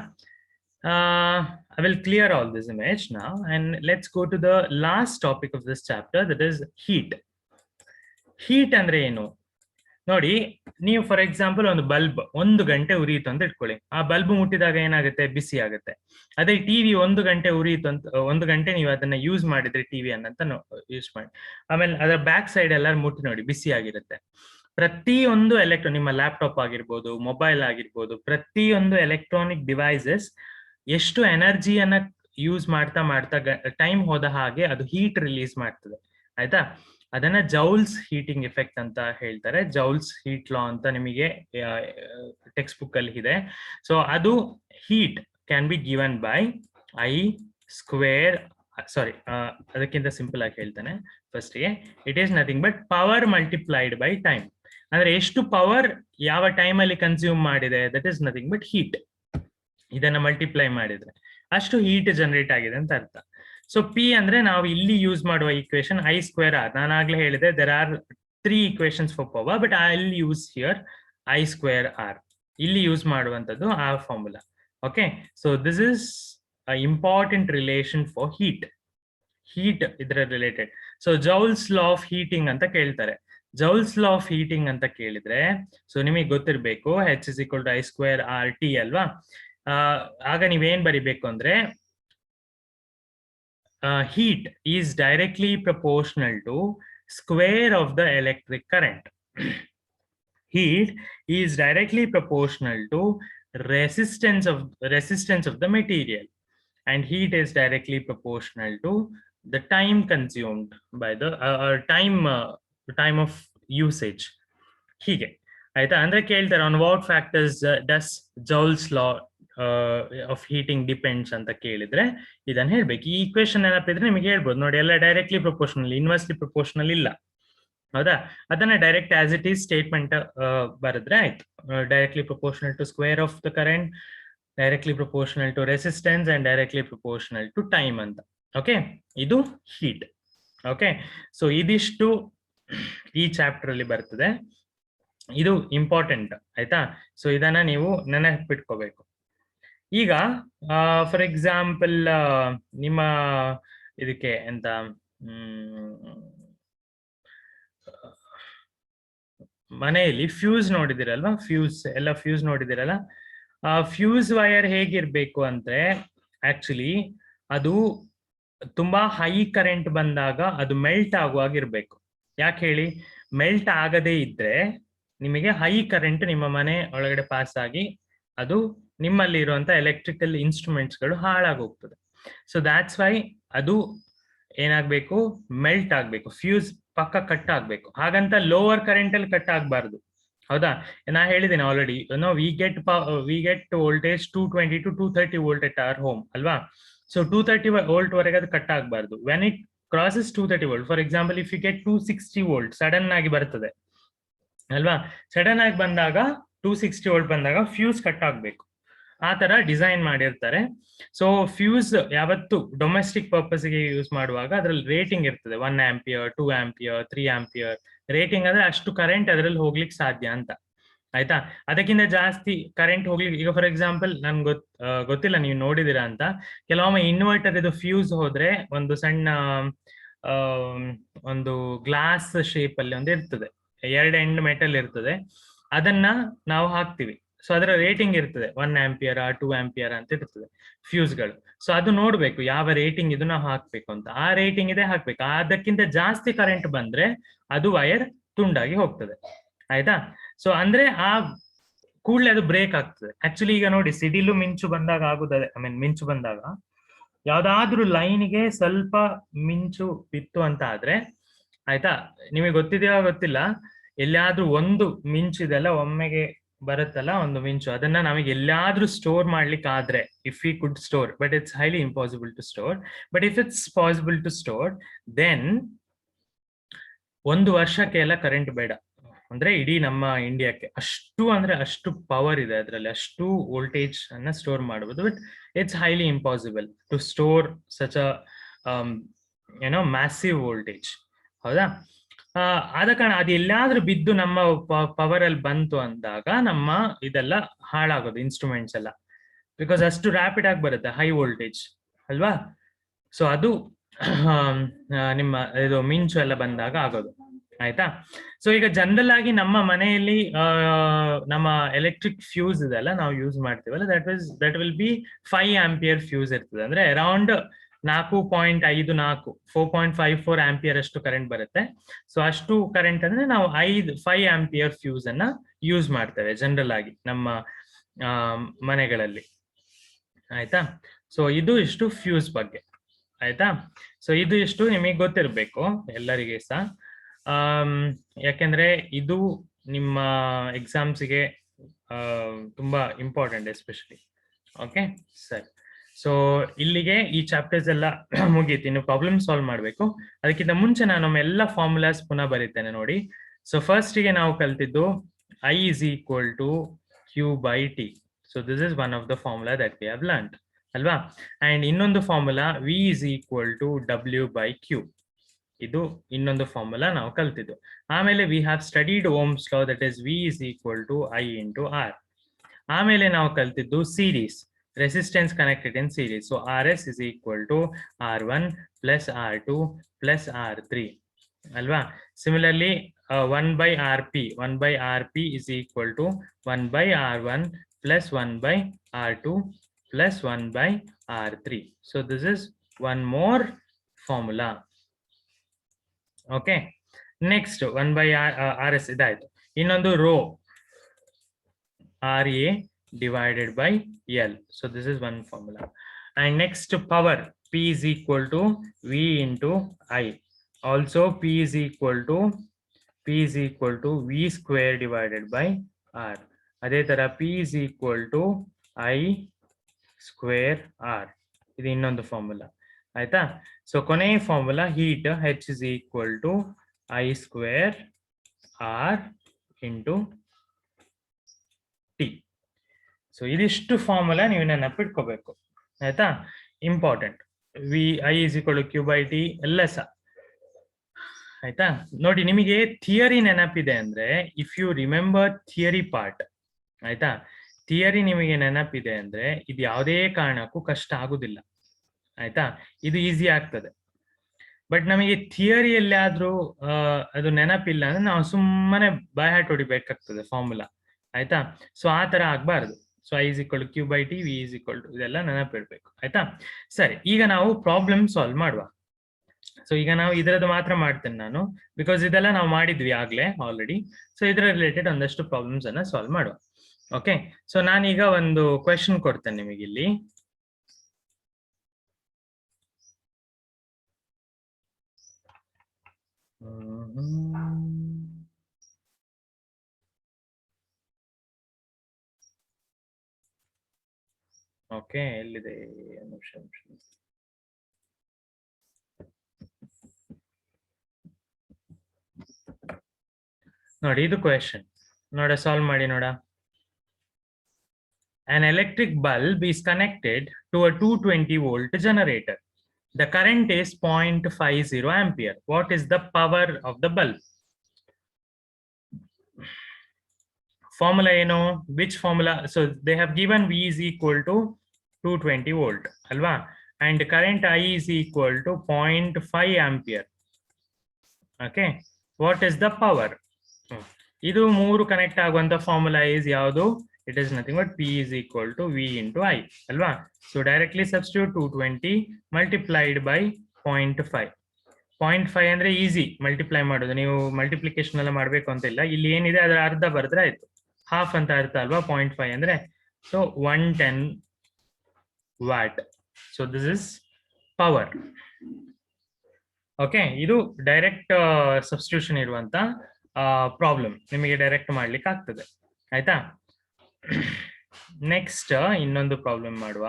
I will clear all this image now and let's go to the last topic of this chapter, that is heat. Heat ಅಂದ್ರೆ ಏನು ನೋಡಿ. ನೀವು ಫಾರ್ ಎಕ್ಸಾಂಪಲ್ ಒಂದು ಬಲ್ಬ್ 1 ಗಂಟೆ ಉರಿಯಿತು ಅಂತ ಇಟ್ಕೊಳ್ಳಿ. ಆ ಬಲ್ಬ್ ಮುಟ್ಟಿದಾಗ ಏನಾಗುತ್ತೆ? ಬಿಸಿ ಆಗುತ್ತೆ. ಅದೇ ಟಿವಿ 1 ಗಂಟೆ ಉರಿಯಿತು ಅಂತ, 1 ಗಂಟೆ ನೀವು ಅದನ್ನ ಯೂಸ್ ಮಾಡಿದ್ರೆ ಟಿವಿ ಅನ್ನಂತ ಯೂಸ್ ಮಾಡಿ, ಆಮೇಲೆ ಅದರ ಬ್ಯಾಕ್ ಸೈಡ್ ಎಲ್ಲ ಮುಟ್ಟಿ ನೋಡಿ, ಬಿಸಿ ಆಗಿರುತ್ತೆ. ಪ್ರತಿಯೊಂದು ನಿಮ್ಮ ಲ್ಯಾಪ್ಟಾಪ್ ಆಗಿರ್ಬೋದು, ಮೊಬೈಲ್ ಆಗಿರ್ಬೋದು, ಪ್ರತಿಯೊಂದು ಎಲೆಕ್ಟ್ರಾನಿಕ್ ಡಿವೈಸಸ್ ಎಷ್ಟು ಎನರ್ಜಿಯನ್ನ ಯೂಸ್ ಮಾಡ್ತಾ ಮಾಡ್ತಾ ಟೈಮ್ ಹೋದ ಹಾಗೆ ಅದು ಹೀಟ್ ರಿಲೀಸ್ ಮಾಡ್ತದೆ. ಆಯ್ತಾ? ಅದನ್ನ ಜೌಲ್ಸ್ ಹೀಟಿಂಗ್ ಎಫೆಕ್ಟ್ ಅಂತ ಹೇಳ್ತಾರೆ. ಜೌಲ್ಸ್ ಹೀಟ್ ಲಾ ಅಂತ ನಿಮಗೆ ಟೆಕ್ಸ್ಟ್ ಬುಕ್ ಅಲ್ಲಿ ಇದೆ. ಸೊ ಅದು heat can be given by ಅದಕ್ಕಿಂತ ಸಿಂಪಲ್ ಆಗಿ ಹೇಳ್ತಾನೆ ಫಸ್ಟ್ಗೆ. It is nothing but power multiplied by time. ಅಂದ್ರೆ ಎಷ್ಟು ಪವರ್ ಯಾವ ಟೈಮ್ ಅಲ್ಲಿ ಕನ್ಸ್ಯೂಮ್ ಮಾಡಿದೆ, that is nothing but heat. ಇದನ್ನ ಮಲ್ಟಿಪ್ಲೈ ಮಾಡಿದ್ರೆ ಅಷ್ಟು ಹೀಟ್ ಜನರೇಟ್ ಆಗಿದೆ ಅಂತ ಅರ್ಥ. ಸೊ ಪಿ ಅಂದ್ರೆ ನಾವು ಇಲ್ಲಿ ಯೂಸ್ ಮಾಡುವ ಈಕ್ವೇಶನ್ I²R. ನಾನು ಆಗ್ಲೇ ಹೇಳಿದೆ, there are 3 equations for power, but I will use here I²R. ಇಲ್ಲಿ ಯೂಸ್ ಮಾಡುವಂತದ್ದು ಆ formula. Okay, so this is important relation for heat. ಇದರ related. So joules law of heating ಅಂತ ಕೇಳ್ತಾರೆ. ಜೌಲ್ಸ್ ಲಾ ಆಫ್ ಹೀಟಿಂಗ್ ಅಂತ ಕೇಳಿದ್ರೆ ಸೊ ನಿಮಗೆ ಗೊತ್ತಿರ್ಬೇಕು, H = I²RT ಅಲ್ವಾ? ಆಗ ನೀವೇನ್ ಬರಿಬೇಕು ಅಂದ್ರೆ, heat is directly proportional to square of the electric current. Heat is directly proportional to resistance of the material, and heat is directly proportional to the time consumed by the time of usage. ಹೀಗೆ ಆಯ್ತಾ? ಅಂದ್ರೆ ಕೇಳ್ತಾರೆ, on what factors does Joule's law of heating depends ಅಂತ ಕೇಳಿದ್ರೆ ಇದನ್ನ ಹೇಳ್ಬೇಕು. ಈ ಈಕ್ವೇಶನ್ ಏನಾಗ್ತಿದ್ರೆ ನಿಮಗೆ ಹೇಳ್ಬೋದು ನೋಡಿ, ಎಲ್ಲ ಡೈರೆಕ್ಟ್ಲಿ ಪ್ರಪೋರ್ಷನಲ್, ಇನ್ವರ್ಸ್ಲಿ ಪ್ರಪೋರ್ಷನಲ್ ಇಲ್ಲ. ಹೌದಾ? ಅದನ್ನ direct as it is statement ಬರೆದ್ರೆ ಆಯ್ತು. Directly proportional to square of the current, directly proportional to resistance and directly proportional to time ಅಂತ. ಓಕೆ, ಇದು ಹೀಟ್. ಓಕೆ, ಸೊ ಇದಿಷ್ಟು ಈ ಚಾಪ್ಟರ್ ಅಲ್ಲಿ ಬರ್ತದೆ. ಇದು ಇಂಪಾರ್ಟೆಂಟ್ ಆಯ್ತಾ? ಸೊ ಇದನ್ನ ನೀವು ನೆನಪಿಟ್ಕೋಬೇಕು. ಈಗ ಫಾರ್ ಎಕ್ಸಾಂಪಲ್ ನಿಮ್ಮ ಇದಕ್ಕೆ ಎಂತ ಮನೆಯಲ್ಲಿ ಫ್ಯೂಸ್ ನೋಡಿದಿರಲ್ವಾ? ಫ್ಯೂಸ್ ನೋಡಿದಿರಲ್ಲ? ಫ್ಯೂಸ್ ವೈರ್ ಹೇಗಿರ್ಬೇಕು ಅಂದ್ರೆ, ಆಕ್ಚುಲಿ ಅದು ತುಂಬಾ ಹೈ ಕರೆಂಟ್ ಬಂದಾಗ ಅದು ಮೆಲ್ಟ್ ಆಗುವಾಗಿರ್ಬೇಕು. ಯಾಕೆ ಹೇಳಿ? ಮೆಲ್ಟ್ ಆಗದೇ ಇದ್ರೆ ನಿಮಗೆ ಹೈ ಕರೆಂಟ್ ನಿಮ್ಮ ಮನೆ ಒಳಗಡೆ ಪಾಸ್ ಆಗಿ ಅದು ನಿಮ್ಮಲ್ಲಿ ಇರುವಂತ ಎಲೆಕ್ಟ್ರಿಕಲ್ ಇನ್ಸ್ಟ್ರೂಮೆಂಟ್ಸ್ ಗಳು ಹಾಳಾಗೋಗ್ತದೆ. ಸೊ ದಾಟ್ಸ್ ವೈ ಅದು ಏನಾಗ್ಬೇಕು? ಮೆಲ್ಟ್ ಆಗ್ಬೇಕು. ಫ್ಯೂಸ್ ಪಕ್ಕ ಕಟ್ ಆಗ್ಬೇಕು. ಹಾಗಂತ ಲೋವರ್ ಕರೆಂಟ್ ಅಲ್ಲಿ ಕಟ್ ಆಗ್ಬಾರ್ದು. ಹೌದಾ? ನಾ ಹೇಳಿದ್ದೇನೆ already, we get voltage 220 to 230 volt at our home ಅಲ್ವಾ? ಸೊ 230 ವೋಲ್ಟ್ ವರೆಗೆ ಅದು ಕಟ್ ಆಗ್ಬಾರ್ದು. When it crosses 230 volt, for example if you get 260 volt sudden ಆಗಿ ಬರ್ತದೆ ಅಲ್ವಾ? ಸಡನ್ ಆಗಿ ಬಂದಾಗ 260 ವೋಲ್ಟ್ ಬಂದಾಗ ಫ್ಯೂಸ್ ಕಟ್ ಆಗ್ಬೇಕು, ಆ ತರ ಡಿಸೈನ್ ಮಾಡಿರ್ತಾರೆ. ಸೊ ಫ್ಯೂಸ್ ಯಾವತ್ತು ಡೊಮೆಸ್ಟಿಕ್ ಪರ್ಪಸ್ಗೆ ಯೂಸ್ ಮಾಡುವಾಗ ಅದ್ರಲ್ಲಿ ರೇಟಿಂಗ್ ಇರ್ತದೆ, 1 ಆಂಪಿಯರ್, 2 ಆಂಪಿಯರ್, 3 ಆಂಪಿಯರ್ ರೇಟಿಂಗ್, ಅಂದ್ರೆ ಅಷ್ಟು ಕರೆಂಟ್ ಅದ್ರಲ್ಲಿ ಹೋಗ್ಲಿಕ್ಕೆ ಸಾಧ್ಯ ಅಂತ, ಆಯ್ತಾ. ಅದಕ್ಕಿಂತ ಜಾಸ್ತಿ ಕರೆಂಟ್ ಹೋಗ್ಲಿಕ್ಕೆ, ಈಗ ಫಾರ್ ಎಕ್ಸಾಂಪಲ್ ನನ್ಗೆ ಗೊತ್ತಿಲ್ಲ ನೀವು ನೋಡಿದಿರಾ ಅಂತ, ಕೆಲವೊಮ್ಮೆ ಇನ್ವರ್ಟರ್ ಇದು ಫ್ಯೂಸ್ ಹೋದ್ರೆ ಒಂದು ಸಣ್ಣ ಒಂದು ಗ್ಲಾಸ್ ಶೇಪ್ ಅಲ್ಲಿ ಒಂದು ಇರ್ತದೆ, 2 ಎಂಡ್ ಮೆಟಲ್ ಇರ್ತದೆ, ಅದನ್ನ ನಾವು ಹಾಕ್ತಿವಿ. ಸೊ ಅದರ ರೇಟಿಂಗ್ ಇರ್ತದೆ 1 ಆಂಪಿಯರ್ 2 ಆಂಪಿಯರ್ ಅಂತ ಇರ್ತದೆ ಫ್ಯೂಸ್ಗಳು. ಸೊ ಅದು ನೋಡ್ಬೇಕು ಯಾವ ರೇಟಿಂಗ್ ಇದು ನಾವು ಹಾಕ್ಬೇಕು ಅಂತ, ಆ ರೇಟಿಂಗ್ ಇದೆ ಹಾಕ್ಬೇಕು. ಅದಕ್ಕಿಂತ ಜಾಸ್ತಿ ಕರೆಂಟ್ ಬಂದ್ರೆ ಅದು ವೈರ್ ತುಂಡಾಗಿ ಹೋಗ್ತದೆ, ಆಯ್ತಾ. ಸೊ ಅಂದ್ರೆ ಆ ಕೂಡಲೇ ಅದು ಬ್ರೇಕ್ ಆಗ್ತದೆ. ಆಕ್ಚುಲಿ ಈಗ ನೋಡಿ, ಸಿಡಿಲು ಮಿಂಚು ಬಂದಾಗ ಆಗುತ್ತದೆ, ಐ ಮೀನ್ ಮಿಂಚು ಬಂದಾಗ ಯಾವ್ದಾದ್ರೂ ಲೈನ್ಗೆ ಸ್ವಲ್ಪ ಮಿಂಚು ಬಿತ್ತು ಅಂತ ಆದ್ರೆ, ಆಯ್ತಾ, ನಿಮಗೆ ಗೊತ್ತಿದೆಯೋ ಗೊತ್ತಿಲ್ಲ, ಎಲ್ಲಾದ್ರೂ ಒಂದು ಮಿಂಚು ಇದೆಲ್ಲ ಒಮ್ಮೆಗೆ ಬರುತ್ತಲ್ಲ ಒಂದು ಮಿಂಚು, ಅದನ್ನ ನಮಗೆ ಎಲ್ಲಾದ್ರೂ ಸ್ಟೋರ್ ಮಾಡ್ಲಿಕ್ಕೆ ಆದ್ರೆ, if we could store, but it's highly impossible to store, but if it's possible to store, then 1 ವರ್ಷಕ್ಕೆ ಎಲ್ಲ ಕರೆಂಟ್ ಬೇಡ. ಅಂದ್ರೆ ಇಡೀ ನಮ್ಮ ಇಂಡಿಯಾಕ್ಕೆ ಅಷ್ಟು, ಅಂದ್ರೆ ಅಷ್ಟು ಪವರ್ ಇದೆ ಅದರಲ್ಲಿ, ಅಷ್ಟು ವೋಲ್ಟೇಜ್ ಅನ್ನ ಸ್ಟೋರ್ ಮಾಡಬಹುದು. But it's highly impossible to store such a massive voltage, ಹೌದಾ. ಆದ ಕಾರಣ ಅದು ಎಲ್ಲಾದ್ರೂ ಬಿದ್ದು ನಮ್ಮ ಪವರ್ ಅಲ್ಲಿ ಬಂತು ಅಂದಾಗ ನಮ್ಮ ಇದೆಲ್ಲ ಹಾಳಾಗೋದು, ಇನ್ಸ್ಟ್ರೂಮೆಂಟ್ಸ್ ಎಲ್ಲ, ಬಿಕಾಸ್ ಅಷ್ಟು ರ್ಯಾಪಿಡ್ ಆಗಿ ಬರುತ್ತೆ ಹೈ ವೋಲ್ಟೇಜ್ ಅಲ್ವಾ. ಸೊ ಅದು ನಿಮ್ಮ ಇದು ಮಿಂಚು ಎಲ್ಲ ಬಂದಾಗ ಆಗೋದು, ಆಯ್ತಾ. ಸೊ ಈಗ ಜನರಲ್ ಆಗಿ ನಮ್ಮ ಮನೆಯಲ್ಲಿ ನಮ್ಮ ಎಲೆಕ್ಟ್ರಿಕ್ ಫ್ಯೂಸ್ ಇದೆಲ್ಲ ನಾವು ಯೂಸ್ ಮಾಡ್ತೀವಲ್ಲ, that will be 5 ampere fuse ಇರ್ತದೆ. ಅಂದ್ರೆ ಅರೌಂಡ್ 4.54 4.54 ಆಂಪಿಯರ್ ಅಷ್ಟು ಕರೆಂಟ್ ಬರುತ್ತೆ. ಸೊ ಅಷ್ಟು ಕರೆಂಟ್ ಅಂದ್ರೆ ನಾವು 5 ಆಂಪಿಯರ್ ಫ್ಯೂಸ್ ಅನ್ನ ಯೂಸ್ ಮಾಡ್ತೇವೆ ಜನರಲ್ ಆಗಿ ನಮ್ಮ ಮನೆಗಳಲ್ಲಿ, ಆಯ್ತಾ. ಸೊ ಇದು ಇಷ್ಟು ಫ್ಯೂಸ್ ಬಗ್ಗೆ, ಆಯ್ತಾ. ಸೊ ಇದು ಇಷ್ಟು ನಿಮಗೆ ಗೊತ್ತಿರ್ಬೇಕು ಎಲ್ಲರಿಗೆ ಸಹ, ಯಾಕೆಂದ್ರೆ ಇದು ನಿಮ್ಮ ಎಕ್ಸಾಮ್ಸ್ಗೆ ತುಂಬಾ ಇಂಪಾರ್ಟೆಂಟ್ ಎಸ್ಪೆಷಲಿ. ಓಕೆ, ಸರಿ. ಸೊ ಇಲ್ಲಿಗೆ ಈ ಚಾಪ್ಟರ್ಸ್ ಎಲ್ಲ ಮುಗೀತು. ಇನ್ನು ಪ್ರಾಬ್ಲಮ್ ಸಾಲ್ವ್ ಮಾಡಬೇಕು. ಅದಕ್ಕಿಂತ ಮುಂಚೆ ನಾನು ಎಲ್ಲ ಫಾರ್ಮುಲಾಸ್ ಪುನಃ ಬರೀತೇನೆ ನೋಡಿ. ಸೊ ಫಸ್ಟಿಗೆ ನಾವು ಕಲ್ತಿದ್ದು I is equal to Q by T. So this is one of the formula that we have learned ಅಲ್ವಾ. ಅಂಡ್ ಇನ್ನೊಂದು formula V is equal to W by Q. ಇದು ಇನ್ನೊಂದು ಫಾರ್ಮುಲಾ ನಾವು ಕಲ್ತಿದ್ದು. ಆಮೇಲೆ we have studied Ohm's law, that is V is equal to I into R. ಆಮೇಲೆ ನಾವು ಕಲ್ತಿದ್ದು series, resistance connected in series. So Rs is equal to R1 plus R2 plus R3 alva. Similarly 1 by Rp is equal to 1 by R1 plus 1 by R2 plus 1 by R3. So this is one more formula. Okay, next 1 by Rs idaitu. Innondu rho Ra divided by L. So this is one formula. And next power, P is equal to V into I. Also P is equal to V square divided by R. Adhe tara P is equal to I square R. Idu innondu formula. Aita. So kone formula heat H is equal to I square R into T. So ಇದಿಷ್ಟು ಫಾರ್ಮುಲಾ ನೀವು ನೆನಪಿಟ್ಕೋಬೇಕು, ಆಯ್ತಾ, important. V I is equal to Q by T ಎಲ್ಲ ಸಹ, ಆಯ್ತಾ. ನೋಡಿ, ನಿಮಗೆ ಥಿಯರಿ ನೆನಪಿದೆ ಅಂದ್ರೆ, if you remember theory part, ಆಯ್ತಾ, ಥಿಯರಿ ನಿಮಗೆ ನೆನಪಿದೆ ಅಂದ್ರೆ ಇದು ಯಾವುದೇ ಕಾರಣಕ್ಕೂ ಕಷ್ಟ ಆಗುದಿಲ್ಲ, ಆಯ್ತಾ, ಇದು ಈಸಿ ಆಗ್ತದೆ. ಬಟ್ ನಮಗೆ ಥಿಯರಿಯಲ್ಲಿ ಆದ್ರೂ ಅದು ನೆನಪಿಲ್ಲ ಅಂದ್ರೆ ನಾವು ಸುಮ್ಮನೆ ಬೈ ಹಾರ್ಟ್ ಹೊಡಿಬೇಕಾಗ್ತದೆ ಫಾರ್ಮುಲಾ, ಆಯ್ತಾ. ಸೊ ಆ ತರ ಆಗ್ಬಾರ್ದು. So I is equal to Q by T, V is equal to ಇದೆಲ್ಲ ನೆನಪಿಡ್ಬೇಕು, ಆಯ್ತಾ. ಸರಿ, ಈಗ ನಾವು ಪ್ರಾಬ್ಲಮ್ ಸಾಲ್ವ್ ಮಾಡುವ. ಸೊ ಈಗ ನಾವು ಇದರದ್ದು ಮಾತ್ರ ಮಾಡ್ತೇನೆ ನಾನು, ಬಿಕಾಸ್ ಇದೆಲ್ಲ ನಾವು ಮಾಡಿದ್ವಿ ಆಗ್ಲೇ ಆಲ್ರೆಡಿ. ಸೊ ಇದರ ರಿಲೇಟೆಡ್ ಒಂದಷ್ಟು ಪ್ರಾಬ್ಲಮ್ಸ್ ಅನ್ನ ಸಾಲ್ವ್ ಮಾಡುವ. ಓಕೆ, ಸೊ ನಾನೀಗ ಒಂದು ಕ್ವೆಶನ್ ಕೊಡ್ತೇನೆ ನಿಮಗೆ ಇಲ್ಲಿ. ಓಕೆ, ಎಲ್ಲಿದೆ ನಿಮಿಷ. ನೋಡಿ, ಇದು ಕ್ವೆಶನ್ ನೋಡ, ಸಾಲ್ವ್ ಮಾಡಿ ನೋಡ. an electric bulb is connected to a 220 volt generator. The current is 0.50 ampere. What is the power of the bulb? Formula ಏನು? Which formula? So they have given V is equal to 220 volt alva, and current I is equal to 0.5 ampere. Okay, what is the power? ಇದು ಮೂರು ಕನೆಕ್ಟ್ ಆಗುವಂತ ಫಾರ್ಮುಲಾ ಇಸ್ ಯಾವುದು? It is nothing but P is equal to V into I ಅಲ್ವಾ? So directly substitute 220 multiplied by 0.5. 0.5 ಅಂದ್ರೆ ಈಸಿ ಮಲ್ಟಿಪ್ಲೈ ಮಾಡೋದು, ನೀವು ಮಲ್ಟಿಪ್ಲಿಕೇಶನ್ ಎಲ್ಲ ಮಾಡ್ಬೇಕು ಅಂತ ಇಲ್ಲ. ಇಲ್ಲಿ ಏನಿದೆ ಅದರ ಅರ್ಧ ಬರೆದ್ರೆ ಆಯ್ತು, ಹಾಫ್ ಅಂತ ಅರ್ಥ ಅಲ್ವಾ 0.5 ಅಂದ್ರೆ. So 110 watt. So this is power. Okay, ಇದು ಡೈರೆಕ್ಟ್ ಸಬ್ಸ್ಟಿಟ್ಯೂಷನ್ ಇರುವಂತ ಪ್ರಾಬ್ಲಮ್, ನಿಮಗೆ ಡೈರೆಕ್ಟ್ ಮಾಡ್ಲಿಕ್ಕೆ ಆಗ್ತದೆ ಆಯ್ತಾ. ನೆಕ್ಸ್ಟ್ ಇನ್ನೊಂದು ಪ್ರಾಬ್ಲಮ್ ಮಾಡುವ.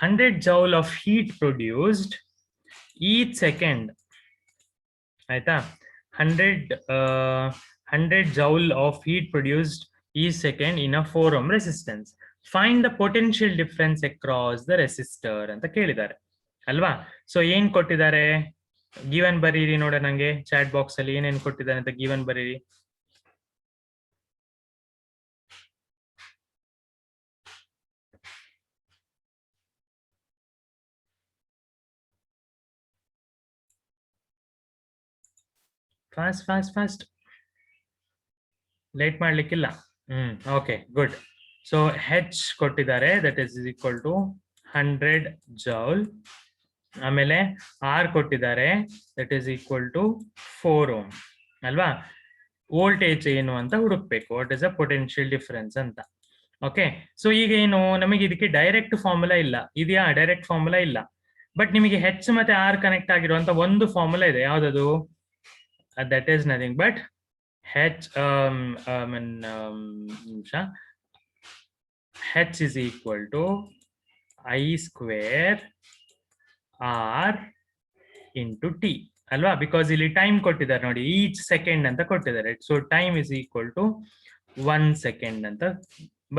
$100 joule of heat produced each second. ಆಯ್ತಾ, 100 joule of heat produced each second in a 4 ohm resistance. Find the potential difference across the resistor ಅಂತ ಕೇಳಿದ್ದಾರೆ ಅಲ್ವಾ. ಸೊ ಏನ್ ಕೊಟ್ಟಿದ್ದಾರೆ? ಗಿವನ್ ಬರೀರಿ ನೋಡ, ನಂಗೆ ಚಾಟ್ ಬಾಕ್ಸ್ ಅಲ್ಲಿ ಏನೇನ್ ಕೊಟ್ಟಿದ್ದಾರೆ ಅಂತ ಗಿವನ್ ಬರೀರಿ. ಫಾಸ್ಟ್ ಫಾಸ್ಟ್ ಫಾಸ್ಟ್, ಲೇಟ್ ಮಾಡ್ಲಿಕ್ಕಿಲ್ಲ. Okay good. ಸೊ ಹೆಚ್ ಕೊಟ್ಟಿದ್ದಾರೆ, that is equal to 100 joule. ಆಮೇಲೆ ಆರ್ ಕೊಟ್ಟಿದ್ದಾರೆ, that is equal to 4 ohm ಅಲ್ವಾ. ವೋಲ್ಟೇಜ್ ಏನು ಅಂತ ಹುಡುಕ್ಬೇಕು, what is a potential difference ಅಂತ. ಓಕೆ, ಸೊ ಈಗ ಏನು, ನಮಗೆ ಇದಕ್ಕೆ ಡೈರೆಕ್ಟ್ ಫಾರ್ಮುಲಾ ಇಲ್ಲ, ಇದೆಯಾ? ಡೈರೆಕ್ಟ್ ಫಾರ್ಮುಲಾ ಇಲ್ಲ. ಬಟ್ ನಿಮಗೆ ಹೆಚ್ ಮತ್ತೆ ಆರ್ ಕನೆಕ್ಟ್ ಆಗಿರುವಂತ ಒಂದು ಫಾರ್ಮುಲಾ ಇದೆ, ಯಾವ್ದದು? that is nothing but h h is equal to I square r into t ಅಲ್ವಾ. ಬಿಕಾಸ್ ಇಲ್ಲಿ ಟೈಮ್ ಕೊಟ್ಟಿದ್ದಾರೆ ನೋಡಿ, ಈಚ್ ಸೆಕೆಂಡ್ ಅಂತ ಕೊಟ್ಟಿದ್ದಾರೆ. So time is equal to 1 second ಅಂತ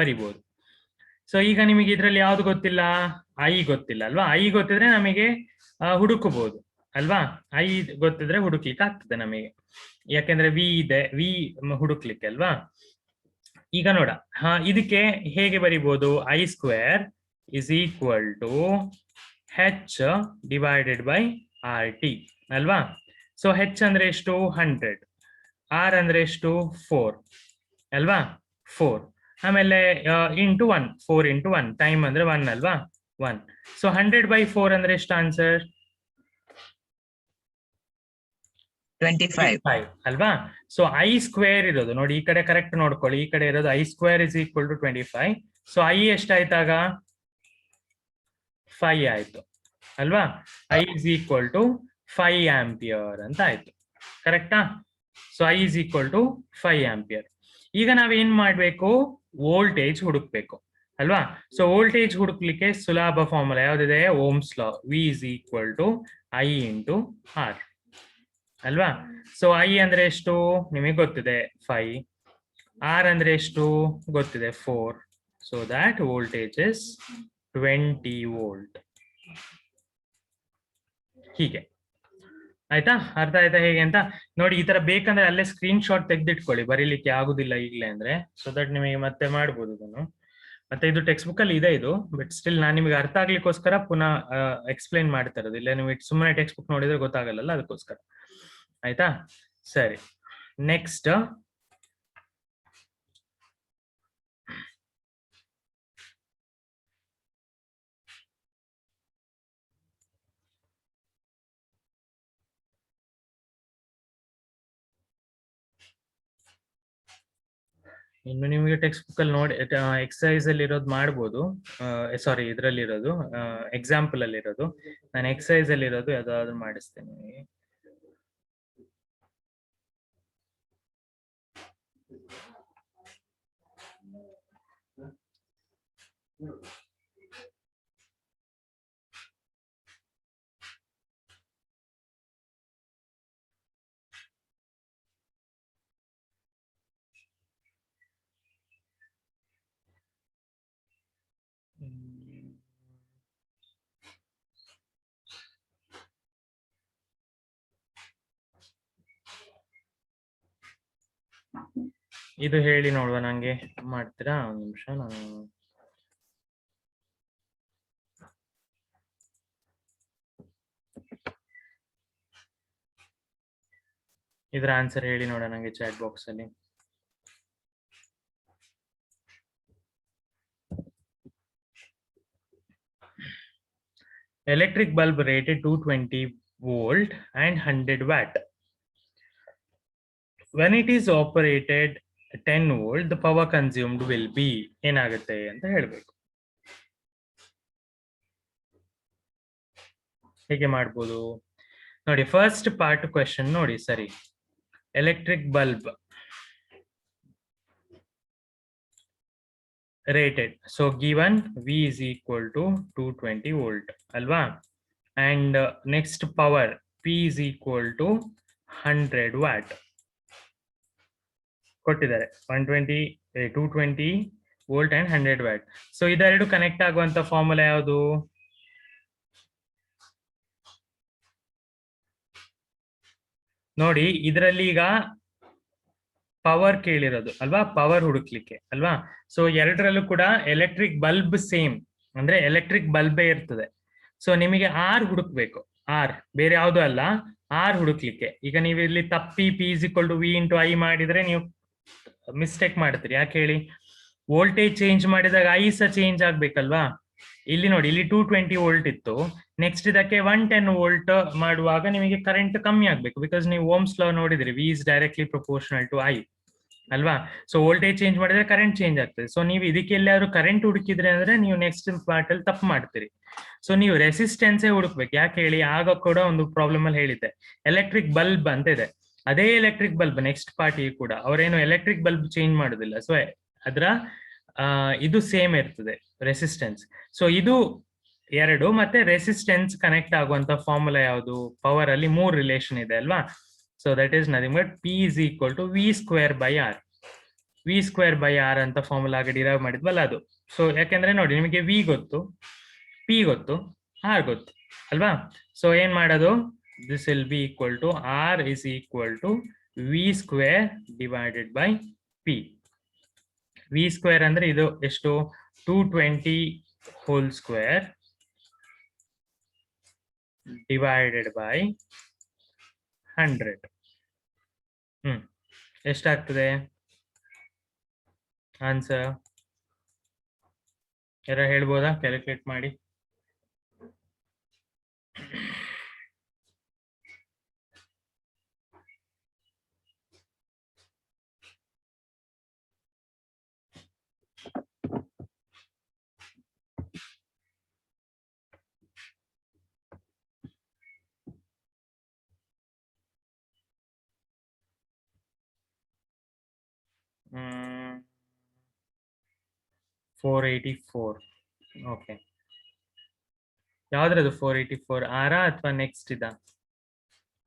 ಬರಿಬಹುದು. ಸೊ ಈಗ ನಿಮಗೆ ಇದರಲ್ಲಿ ಯಾವ್ದು ಗೊತ್ತಿಲ್ಲ? ಐ ಗೊತ್ತಿಲ್ಲ ಅಲ್ವಾ. ಐ ಗೊತ್ತಿದ್ರೆ ನಮಗೆ ಹುಡುಕಬಹುದು ಅಲ್ವಾ. ಐ ಗೊತ್ತಿದ್ರೆ ಹುಡುಕ್ಲಿಕ್ಕೆ ಆಗ್ತದೆ ನಮಗೆ, ಯಾಕೆಂದ್ರೆ ವಿ ಇದೆ, ವಿ ಹುಡುಕ್ಲಿಕ್ಕೆ ಅಲ್ವಾ. ಈಗ ನೋಡ, ಇದಕ್ಕೆ ಹೇಗೆ ಬರಿಬಹುದು? I square is equal to H divided by R T ಅಲ್ವಾ. ಸೊ ಹೆಚ್ ಅಂದ್ರೆ ಎಷ್ಟು? 100. ಆರ್ ಅಂದ್ರೆ ಎಷ್ಟು? 4 ಅಲ್ವಾ. 4 ಆಮೇಲೆ ಇಂಟು 1, 4 ಇಂಟು 1, ಟೈಮ್ ಅಂದ್ರೆ 1 ಅಲ್ವಾ, 1. ಸೊ 100/4 ಅಂದ್ರೆ ಎಷ್ಟು ಆನ್ಸರ್? 25 ಅಲ್ವಾ. ಸೊ ಐ ಸ್ಕ್ವೇರ್ ಇರೋದು ನೋಡಿ, ಈ ಕಡೆ ಕರೆಕ್ಟ್ ನೋಡ್ಕೊಳ್ಳಿ, ಈ ಕಡೆ ಇರೋದು I square is equal to 25. So I ಎಷ್ಟಾಯ್ತಾಗ? 5 ಆಯ್ತು ಅಲ್ವಾ. I is equal to 5 ampere ಅಂತ ಆಯ್ತು, ಕರೆಕ್ಟಾ? So I is equal to 5 ampere. ಈಗ ನಾವೇನ್ ಮಾಡ್ಬೇಕು? ವೋಲ್ಟೇಜ್ ಹುಡುಕ್ಬೇಕು ಅಲ್ವಾ. ಸೊ ವೋಲ್ಟೇಜ್ ಹುಡುಕ್ಲಿಕ್ಕೆ ಸುಲಭ ಫಾರ್ಮುಲಾ ಯಾವ್ದಿದೆ? Ohm's law. V is equal to I into R ಅಲ್ವಾ. ಸೊ ಐ ಅಂದ್ರೆ ಎಷ್ಟು ನಿಮಗೆ ಗೊತ್ತಿದೆ? 5. ಆರ್ ಅಂದ್ರೆ ಎಷ್ಟು ಗೊತ್ತಿದೆ? 4. So that voltage is 20 volt. ಹೀಗೆ ಆಯ್ತಾ? ಅರ್ಥ ಆಯ್ತಾ ಹೇಗೆ ಅಂತ ನೋಡಿ. ಈ ತರ ಬೇಕಂದ್ರೆ ಅಲ್ಲೇ ಸ್ಕ್ರೀನ್ ಶಾಟ್ ತೆಗೆದಿಟ್ಕೊಳ್ಳಿ, ಬರೀಲಿಕ್ಕೆ ಆಗುದಿಲ್ಲ ಈಗಲೇ ಅಂದ್ರೆ, ಸೊ ದಟ್ ನಿಮಗೆ ಮತ್ತೆ ಮಾಡ್ಬೋದು ಇದನ್ನು. ಮತ್ತೆ ಇದು ಟೆಕ್ಸ್ಟ್ ಬುಕ್ ಅಲ್ಲಿ ಇದೆ ಇದು, ಬಟ್ ಸ್ಟಿಲ್ ನಾನು ನಿಮಗೆ ಅರ್ಥ ಆಗ್ಲಿಕ್ಕೋಸ್ಕರ ಪುನಃ ಎಕ್ಸ್ಪ್ಲೈನ್ ಮಾಡ್ತಾ ಇರೋದು. ಇಲ್ಲ ನೀವು ಸುಮ್ಮನೆ ಟೆಕ್ಸ್ಟ್ ಬುಕ್ ನೋಡಿದ್ರೆ ಗೊತ್ತಾಗಲ್ಲ, ಅದಕ್ಕೋಸ್ಕರ. ಆಯ್ತಾ? ಸರಿ, ನೆಕ್ಸ್ಟ್ ಇನ್ನು ನಿಮಗೆ ಟೆಕ್ಸ್ಟ್ ಬುಕ್ ಅಲ್ಲಿ ನೋಡಿ ಎಕ್ಸಸೈಸ್ ಅಲ್ಲಿ ಇರೋದು ಮಾಡ್ಬೋದು. ಸಾರಿ, ಇದ್ರಲ್ಲಿ ಇರೋದು ಎಕ್ಸಾಂಪಲ್ ಅಲ್ಲಿ ಇರೋದು. ನಾನು ಎಕ್ಸಸೈಸ್ ಅಲ್ಲಿ ಇರೋದು ಯಾವ್ದಾದ್ರು ಮಾಡಿಸ್ತೇನೆ ನಿಮಗೆ. ಇದು ಹೇಳಿ ನೋಡುವ, ನಂಗೆ ಮಾಡ್ತೀರಾ? ಒಂದು ನಿಮಿಷ, ನಾನು ಇದರ ಆನ್ಸರ್ ಹೇಳಿ ನೋಡ ನಂಗೆ ಚಾಟ್ ಬಾಕ್ಸ್ ಅಲ್ಲಿ. Electric bulb rated 220 volt and 100 watt. When it is operated 10 volt, the power consumed will be ಏನಾಗುತ್ತೆ ಅಂತ ಹೇಳಬೇಕು. ಹೇಗೆ ಮಾಡ್ಬೋದು ನೋಡಿ. ಫಸ್ಟ್ ಪಾರ್ಟ್ ಕ್ವೆಶ್ಚನ್ ನೋಡಿ ಸರಿ. Electric bulb rated, so given V is equal to 220 volt alva, and next power P is equal to 100 watt ಕೊಟ್ಟಿದ್ದಾರೆ. 220 volt and 100 watt. ಸೊ ಇದೆರಡು ಕನೆಕ್ಟ್ ಆಗುವಂತ ಫಾರ್ಮುಲಾ ಯಾವುದು? ನೋಡಿ, ಇದರಲ್ಲಿ ಈಗ ಪವರ್ ಕೇಳಿರೋದು ಅಲ್ವಾ, ಪವರ್ ಹುಡುಕ್ಲಿಕ್ಕೆ ಅಲ್ವಾ. ಸೊ ಎರಡರಲ್ಲೂ ಕೂಡ ಎಲೆಕ್ಟ್ರಿಕ್ ಬಲ್ಬ್ ಸೇಮ್, ಅಂದ್ರೆ ಎಲೆಕ್ಟ್ರಿಕ್ ಬಲ್ಬೇ ಇರ್ತದೆ. ಸೊ ನಿಮಗೆ ಆರ್ ಹುಡುಕ್ಬೇಕು, ಆರ್ ಬೇರೆ ಯಾವುದು ಅಲ್ಲ, ಆರ್ ಹುಡುಕ್ಲಿಕ್ಕೆ. ಈಗ ನೀವು ಇಲ್ಲಿ ತಪ್ಪಿ P is equal to V into I ಮಾಡಿದ್ರೆ ನೀವು ಮಿಸ್ಟೇಕ್ ಮಾಡ್ತೀರಿ. ಯಾಕೆ ಹೇಳಿ? ವೋಲ್ಟೇಜ್ ಚೇಂಜ್ ಮಾಡಿದಾಗ I ಸಹ ಚೇಂಜ್ ಆಗ್ಬೇಕಲ್ವಾ. ಇಲ್ಲಿ ನೋಡಿ, ಇಲ್ಲಿ 220 ವೋಲ್ಟ್ ಇತ್ತು, ನೆಕ್ಸ್ಟ್ ಇದಕ್ಕೆ 110 ವೋಲ್ಟ್ ಮಾಡುವಾಗ ನಿಮಗೆ ಕರೆಂಟ್ ಕಮ್ಮಿ ಆಗ್ಬೇಕು. ಬಿಕಾಸ್ ನೀವು ಓಮ್ಸ್ ಲಾ ನೋಡಿದ್ರಿ, V is directly proportional to I ಅಲ್ವಾ. ಸೊ ವೋಲ್ಟೇಜ್ ಚೇಂಜ್ ಮಾಡಿದ್ರೆ ಕರೆಂಟ್ ಚೇಂಜ್ ಆಗ್ತದೆ. ಸೊ ನೀವು ಇದಕ್ಕೆ ಎಲ್ಲಾದ್ರೂ ಕರೆಂಟ್ ಹುಡುಕಿದ್ರೆ ಅಂದ್ರೆ ನೀವು ನೆಕ್ಸ್ಟ್ ಪಾರ್ಟ್ ಅಲ್ಲಿ ತಪ್ಪು ಮಾಡ್ತೀರಿ. ಸೊ ನೀವು ರೆಸಿಸ್ಟೆನ್ಸೇ ಹುಡುಕ್ಬೇಕು. ಯಾಕೆ ಹೇಳಿ? ಆಗ ಕೂಡ ಒಂದು ಪ್ರಾಬ್ಲಮ್ ಅಲ್ಲಿ ಹೇಳಿದ್ದೆ, ಎಲೆಕ್ಟ್ರಿಕ್ ಬಲ್ಬ್ ಅಂತ ಇದೆ. ಅದೇ ಎಲೆಕ್ಟ್ರಿಕ್ ಬಲ್ಬ್ ನೆಕ್ಸ್ಟ್ ಪಾರ್ಟಿಗೆ ಕೂಡ ಅವರೇನು ಎಲೆಕ್ಟ್ರಿಕ್ ಬಲ್ಬ್ ಚೇಂಜ್ ಮಾಡುದಿಲ್ಲ. ಸೊ ಅದರ ಇದು ಸೇಮ್ ಇರ್ತದೆ ರೆಸಿಸ್ಟೆನ್ಸ್. ಸೊ ಇದು ಎರಡು, ಮತ್ತೆ ರೆಸಿಸ್ಟೆನ್ಸ್ ಕನೆಕ್ಟ್ ಆಗುವಂತ ಫಾರ್ಮುಲಾ ಯಾವುದು? ಪವರ್ ಅಲ್ಲಿ 3 ರಿಲೇಷನ್ ಇದೆ ಅಲ್ವಾ. So that is nothing but P is equal to V square by R. V square by R ಅಂತ ಫಾರ್ಮುಲಾ ಆಗಿ ಡಿರೈವ್ ಮಾಡಿದ್ವಲ್ಲ ಅದು. ಸೊ ಯಾಕೆಂದ್ರೆ ನೋಡಿ, ನಿಮಗೆ V ಗೊತ್ತು, P ಗೊತ್ತು, R ಗೊತ್ತು ಅಲ್ವಾ. ಸೊ ಏನ್ ಮಾಡೋದು? This will be equal to R is equal to V square divided by P. V square ಅಂದ್ರೆ ಇದು ಎಷ್ಟು? 220 whole square divided by 100. ಎಷ್ಟಾಗ್ತದೆ ಆನ್ಸರ್? ಯಾರು ಹೇಳ್ಬೋದಾ? ಕ್ಯಾಲ್ಕುಲೇಟ್ ಮಾಡಿ. ಹ್ಮ್ 484. ಓಕೆ, ಯಾವ್ದ್ರದು 484? ಆರಾ ಅಥವಾ ನೆಕ್ಸ್ಟ್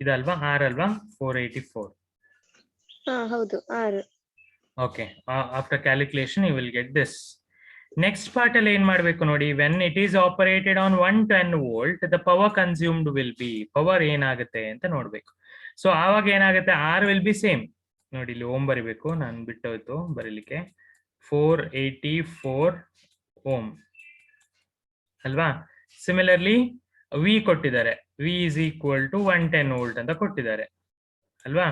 ಇದಲ್ವಾ? ಆರ್ ಅಲ್ವಾ 484? ಹೌದು 6. Okay, after calculation you will get this. Next part ಅಲ್ಲಿ ಏನ್ ಮಾಡ್ಬೇಕು ನೋಡಿ. When it is operated on 110 volt the power consumed will be, power ಏನಾಗುತ್ತೆ ಅಂತ ನೋಡ್ಬೇಕು. ಸೊ ಆವಾಗ ಏನಾಗುತ್ತೆ? R will be same. ನೋಡಿ, ಇಲ್ಲಿ ಓಮ್ ಬರಿಬೇಕು, ನಾನು ಬಿಟ್ಟೋಯ್ತು ಬರೀಲಿಕ್ಕೆ. 484 ಓಮ್ ಅಲ್ವಾ. ಸಿಮಿಲರ್ಲಿ ವಿ ಕೊಟ್ಟಿದ್ದಾರೆ, V is equal to 110 volt ಅಂತ ಕೊಟ್ಟಿದ್ದಾರೆ ಅಲ್ವಾ.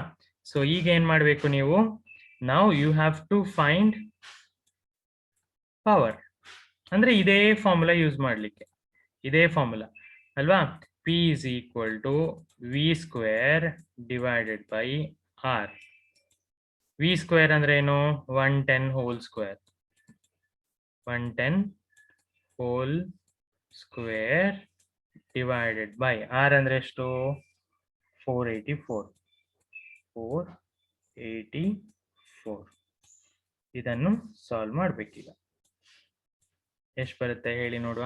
ಸೊ ಈಗ ಏನ್ ಮಾಡ್ಬೇಕು ನೀವು? Now you have to find power. ಅಂದ್ರೆ ಇದೇ ಫಾರ್ಮುಲಾ ಯೂಸ್ ಮಾಡ್ಲಿಕ್ಕೆ, ಇದೇ ಫಾರ್ಮುಲಾ ಅಲ್ವಾ. P is equal to V square divided by R. V square ಅಂದ್ರೆ ಏನು 110 whole square 110 whole square divided by R ಅಂದ್ರೆ ಎಷ್ಟು 484 ಇದನ್ನು ಸಾಲ್ವ್ ಮಾಡ್ಬೇಕೀಗ ಎಷ್ಟು ಬರುತ್ತೆ ಹೇಳಿ ನೋಡುವ.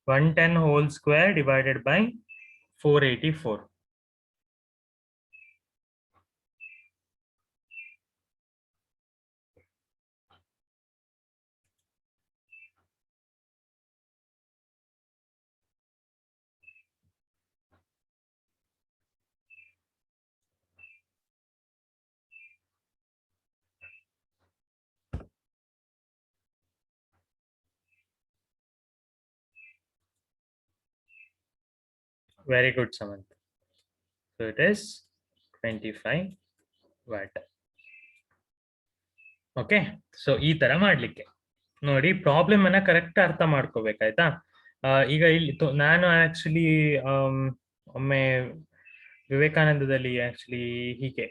One ten whole square divided by 484. Very good, Samantha. So it is 25 watt. Okay, so ಈ ತರ ಮಾಡ್ಲಿಕ್ಕೆ ನೋಡಿ ಪ್ರಾಬ್ಲಮ್ ಅನ್ನ ಕರೆಕ್ಟ್ ಅರ್ಥ ಮಾಡ್ಕೋಬೇಕಾಯ್ತಾ. ಈಗ ಇಲ್ಲಿ ನಾನು ಆಕ್ಚುಲಿ ಒಮ್ಮೆ ವಿವೇಕಾನಂದದಲ್ಲಿ ಆಕ್ಚುಲಿ ಹೀಗೆ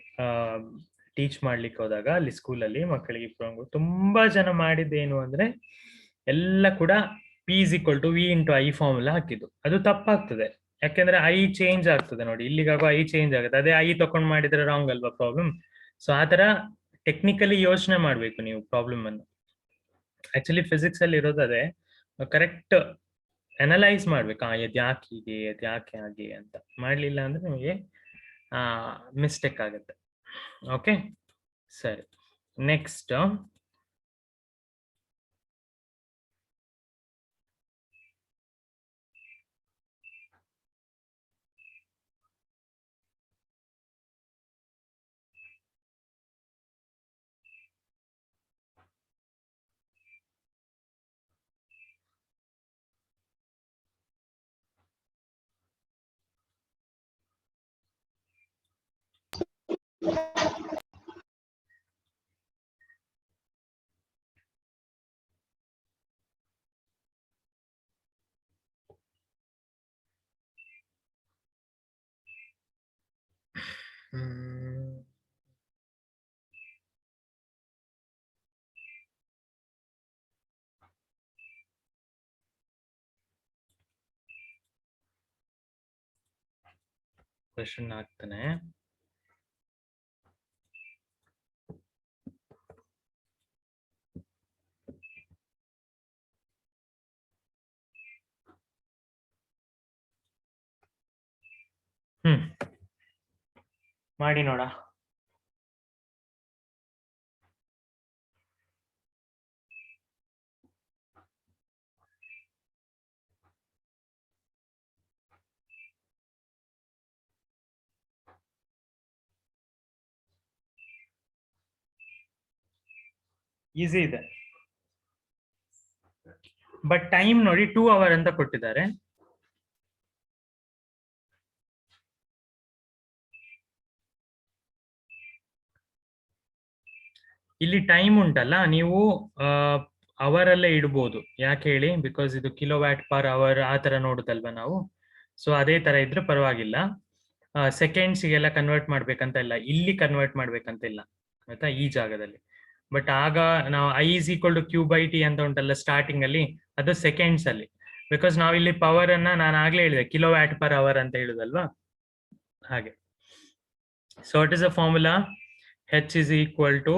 ಟೀಚ್ ಮಾಡ್ಲಿಕ್ಕೆ ಹೋದಾಗ ಅಲ್ಲಿ ಸ್ಕೂಲಲ್ಲಿ ಮಕ್ಕಳಿಗೆ ತುಂಬಾ ಜನ ಮಾಡಿದ್ದೇನು ಅಂದ್ರೆ ಎಲ್ಲ ಕೂಡ P is equal to V into I formula ಹಾಕಿದ್ದು. ಅದು ತಪ್ಪಾಗ್ತದೆ, ಯಾಕೆಂದ್ರೆ ಐ ಚೇಂಜ್ ಆಗ್ತದೆ ನೋಡಿ, ಇಲ್ಲಿಗಾಗೋ ಐ ಚೇಂಜ್ ಆಗುತ್ತೆ. ಅದೇ ಐ ತಕೊಂಡ್ ಮಾಡಿದ್ರೆ ರಾಂಗ್ ಅಲ್ವಾ ಪ್ರಾಬ್ಲಮ್. ಸೊ ಆತರ ಟೆಕ್ನಿಕಲಿ ಯೋಚನೆ ಮಾಡ್ಬೇಕು ನೀವು ಪ್ರಾಬ್ಲಮ್ ಅನ್ನು. ಆಕ್ಚುಲಿ ಫಿಸಿಕ್ಸ್ ಅಲ್ಲಿ ಇರೋದು ಅದೇ, ಕರೆಕ್ಟ್ ಅನಲೈಸ್ ಮಾಡ್ಬೇಕು. ಅದ್ ಯಾಕೆ ಹೀಗೆ, ಅದ್ ಯಾಕೆ ಹಾಗೆ ಅಂತ ಮಾಡ್ಲಿಲ್ಲ ಅಂದ್ರೆ ನಿಮಗೆ ಮಿಸ್ಟೇಕ್ ಆಗುತ್ತೆ. ಓಕೆ ಸರಿ, ನೆಕ್ಸ್ಟ್ ಕ್ವೆಶ್ಚನ್ ಆಗ್ತಾನೆ. ಮಾಡಿ ನೋಡ. ಈಸಿ ಇದೆ, ಬಟ್ ಟೈಮ್ ನೋಡಿ 2 hour ಅಂತ ಕೊಟ್ಟಿದ್ದಾರೆ. ಇಲ್ಲಿ ಟೈಮ್ ಉಂಟಲ್ಲ, ನೀವು ಅವರಲ್ಲೇ ಇಡ್ಬೋದು. ಯಾಕೆ ಹೇಳಿ, ಬಿಕಾಸ್ ಇದು ಕಿಲೋವ್ಯಾಟ್ ಪರ್ ಅವರ್ ಆ ತರ ನೋಡುದಲ್ವಾ ನಾವು. ಸೊ ಅದೇ ತರ ಇದ್ರೆ ಪರವಾಗಿಲ್ಲ. ಸೆಕೆಂಡ್ಸ್ಗೆಲ್ಲ ಕನ್ವರ್ಟ್ ಮಾಡ್ಬೇಕಂತ ಇಲ್ಲ, ಇಲ್ಲಿ ಕನ್ವರ್ಟ್ ಮಾಡ್ಬೇಕಂತ ಇಲ್ಲ ಆಯ್ತಾ, ಈ ಜಾಗದಲ್ಲಿ. ಬಟ್ ಆಗ ನಾವು I is equal to Q by T ಅಂತ ಉಂಟಲ್ಲ ಸ್ಟಾರ್ಟಿಂಗ್ ಅಲ್ಲಿ, ಅದು ಸೆಕೆಂಡ್ಸ್ ಅಲ್ಲಿ. ಬಿಕಾಸ್ ನಾವು ಇಲ್ಲಿ ಪವರ್ ಅನ್ನ ನಾನು ಆಗ್ಲೇ ಹೇಳಿದೆ ಕಿಲೋವ್ಯಾಟ್ ಪರ್ ಅವರ್ ಅಂತ ಹೇಳುದಲ್ವಾ, ಹಾಗೆ. So it is a formula H is equal to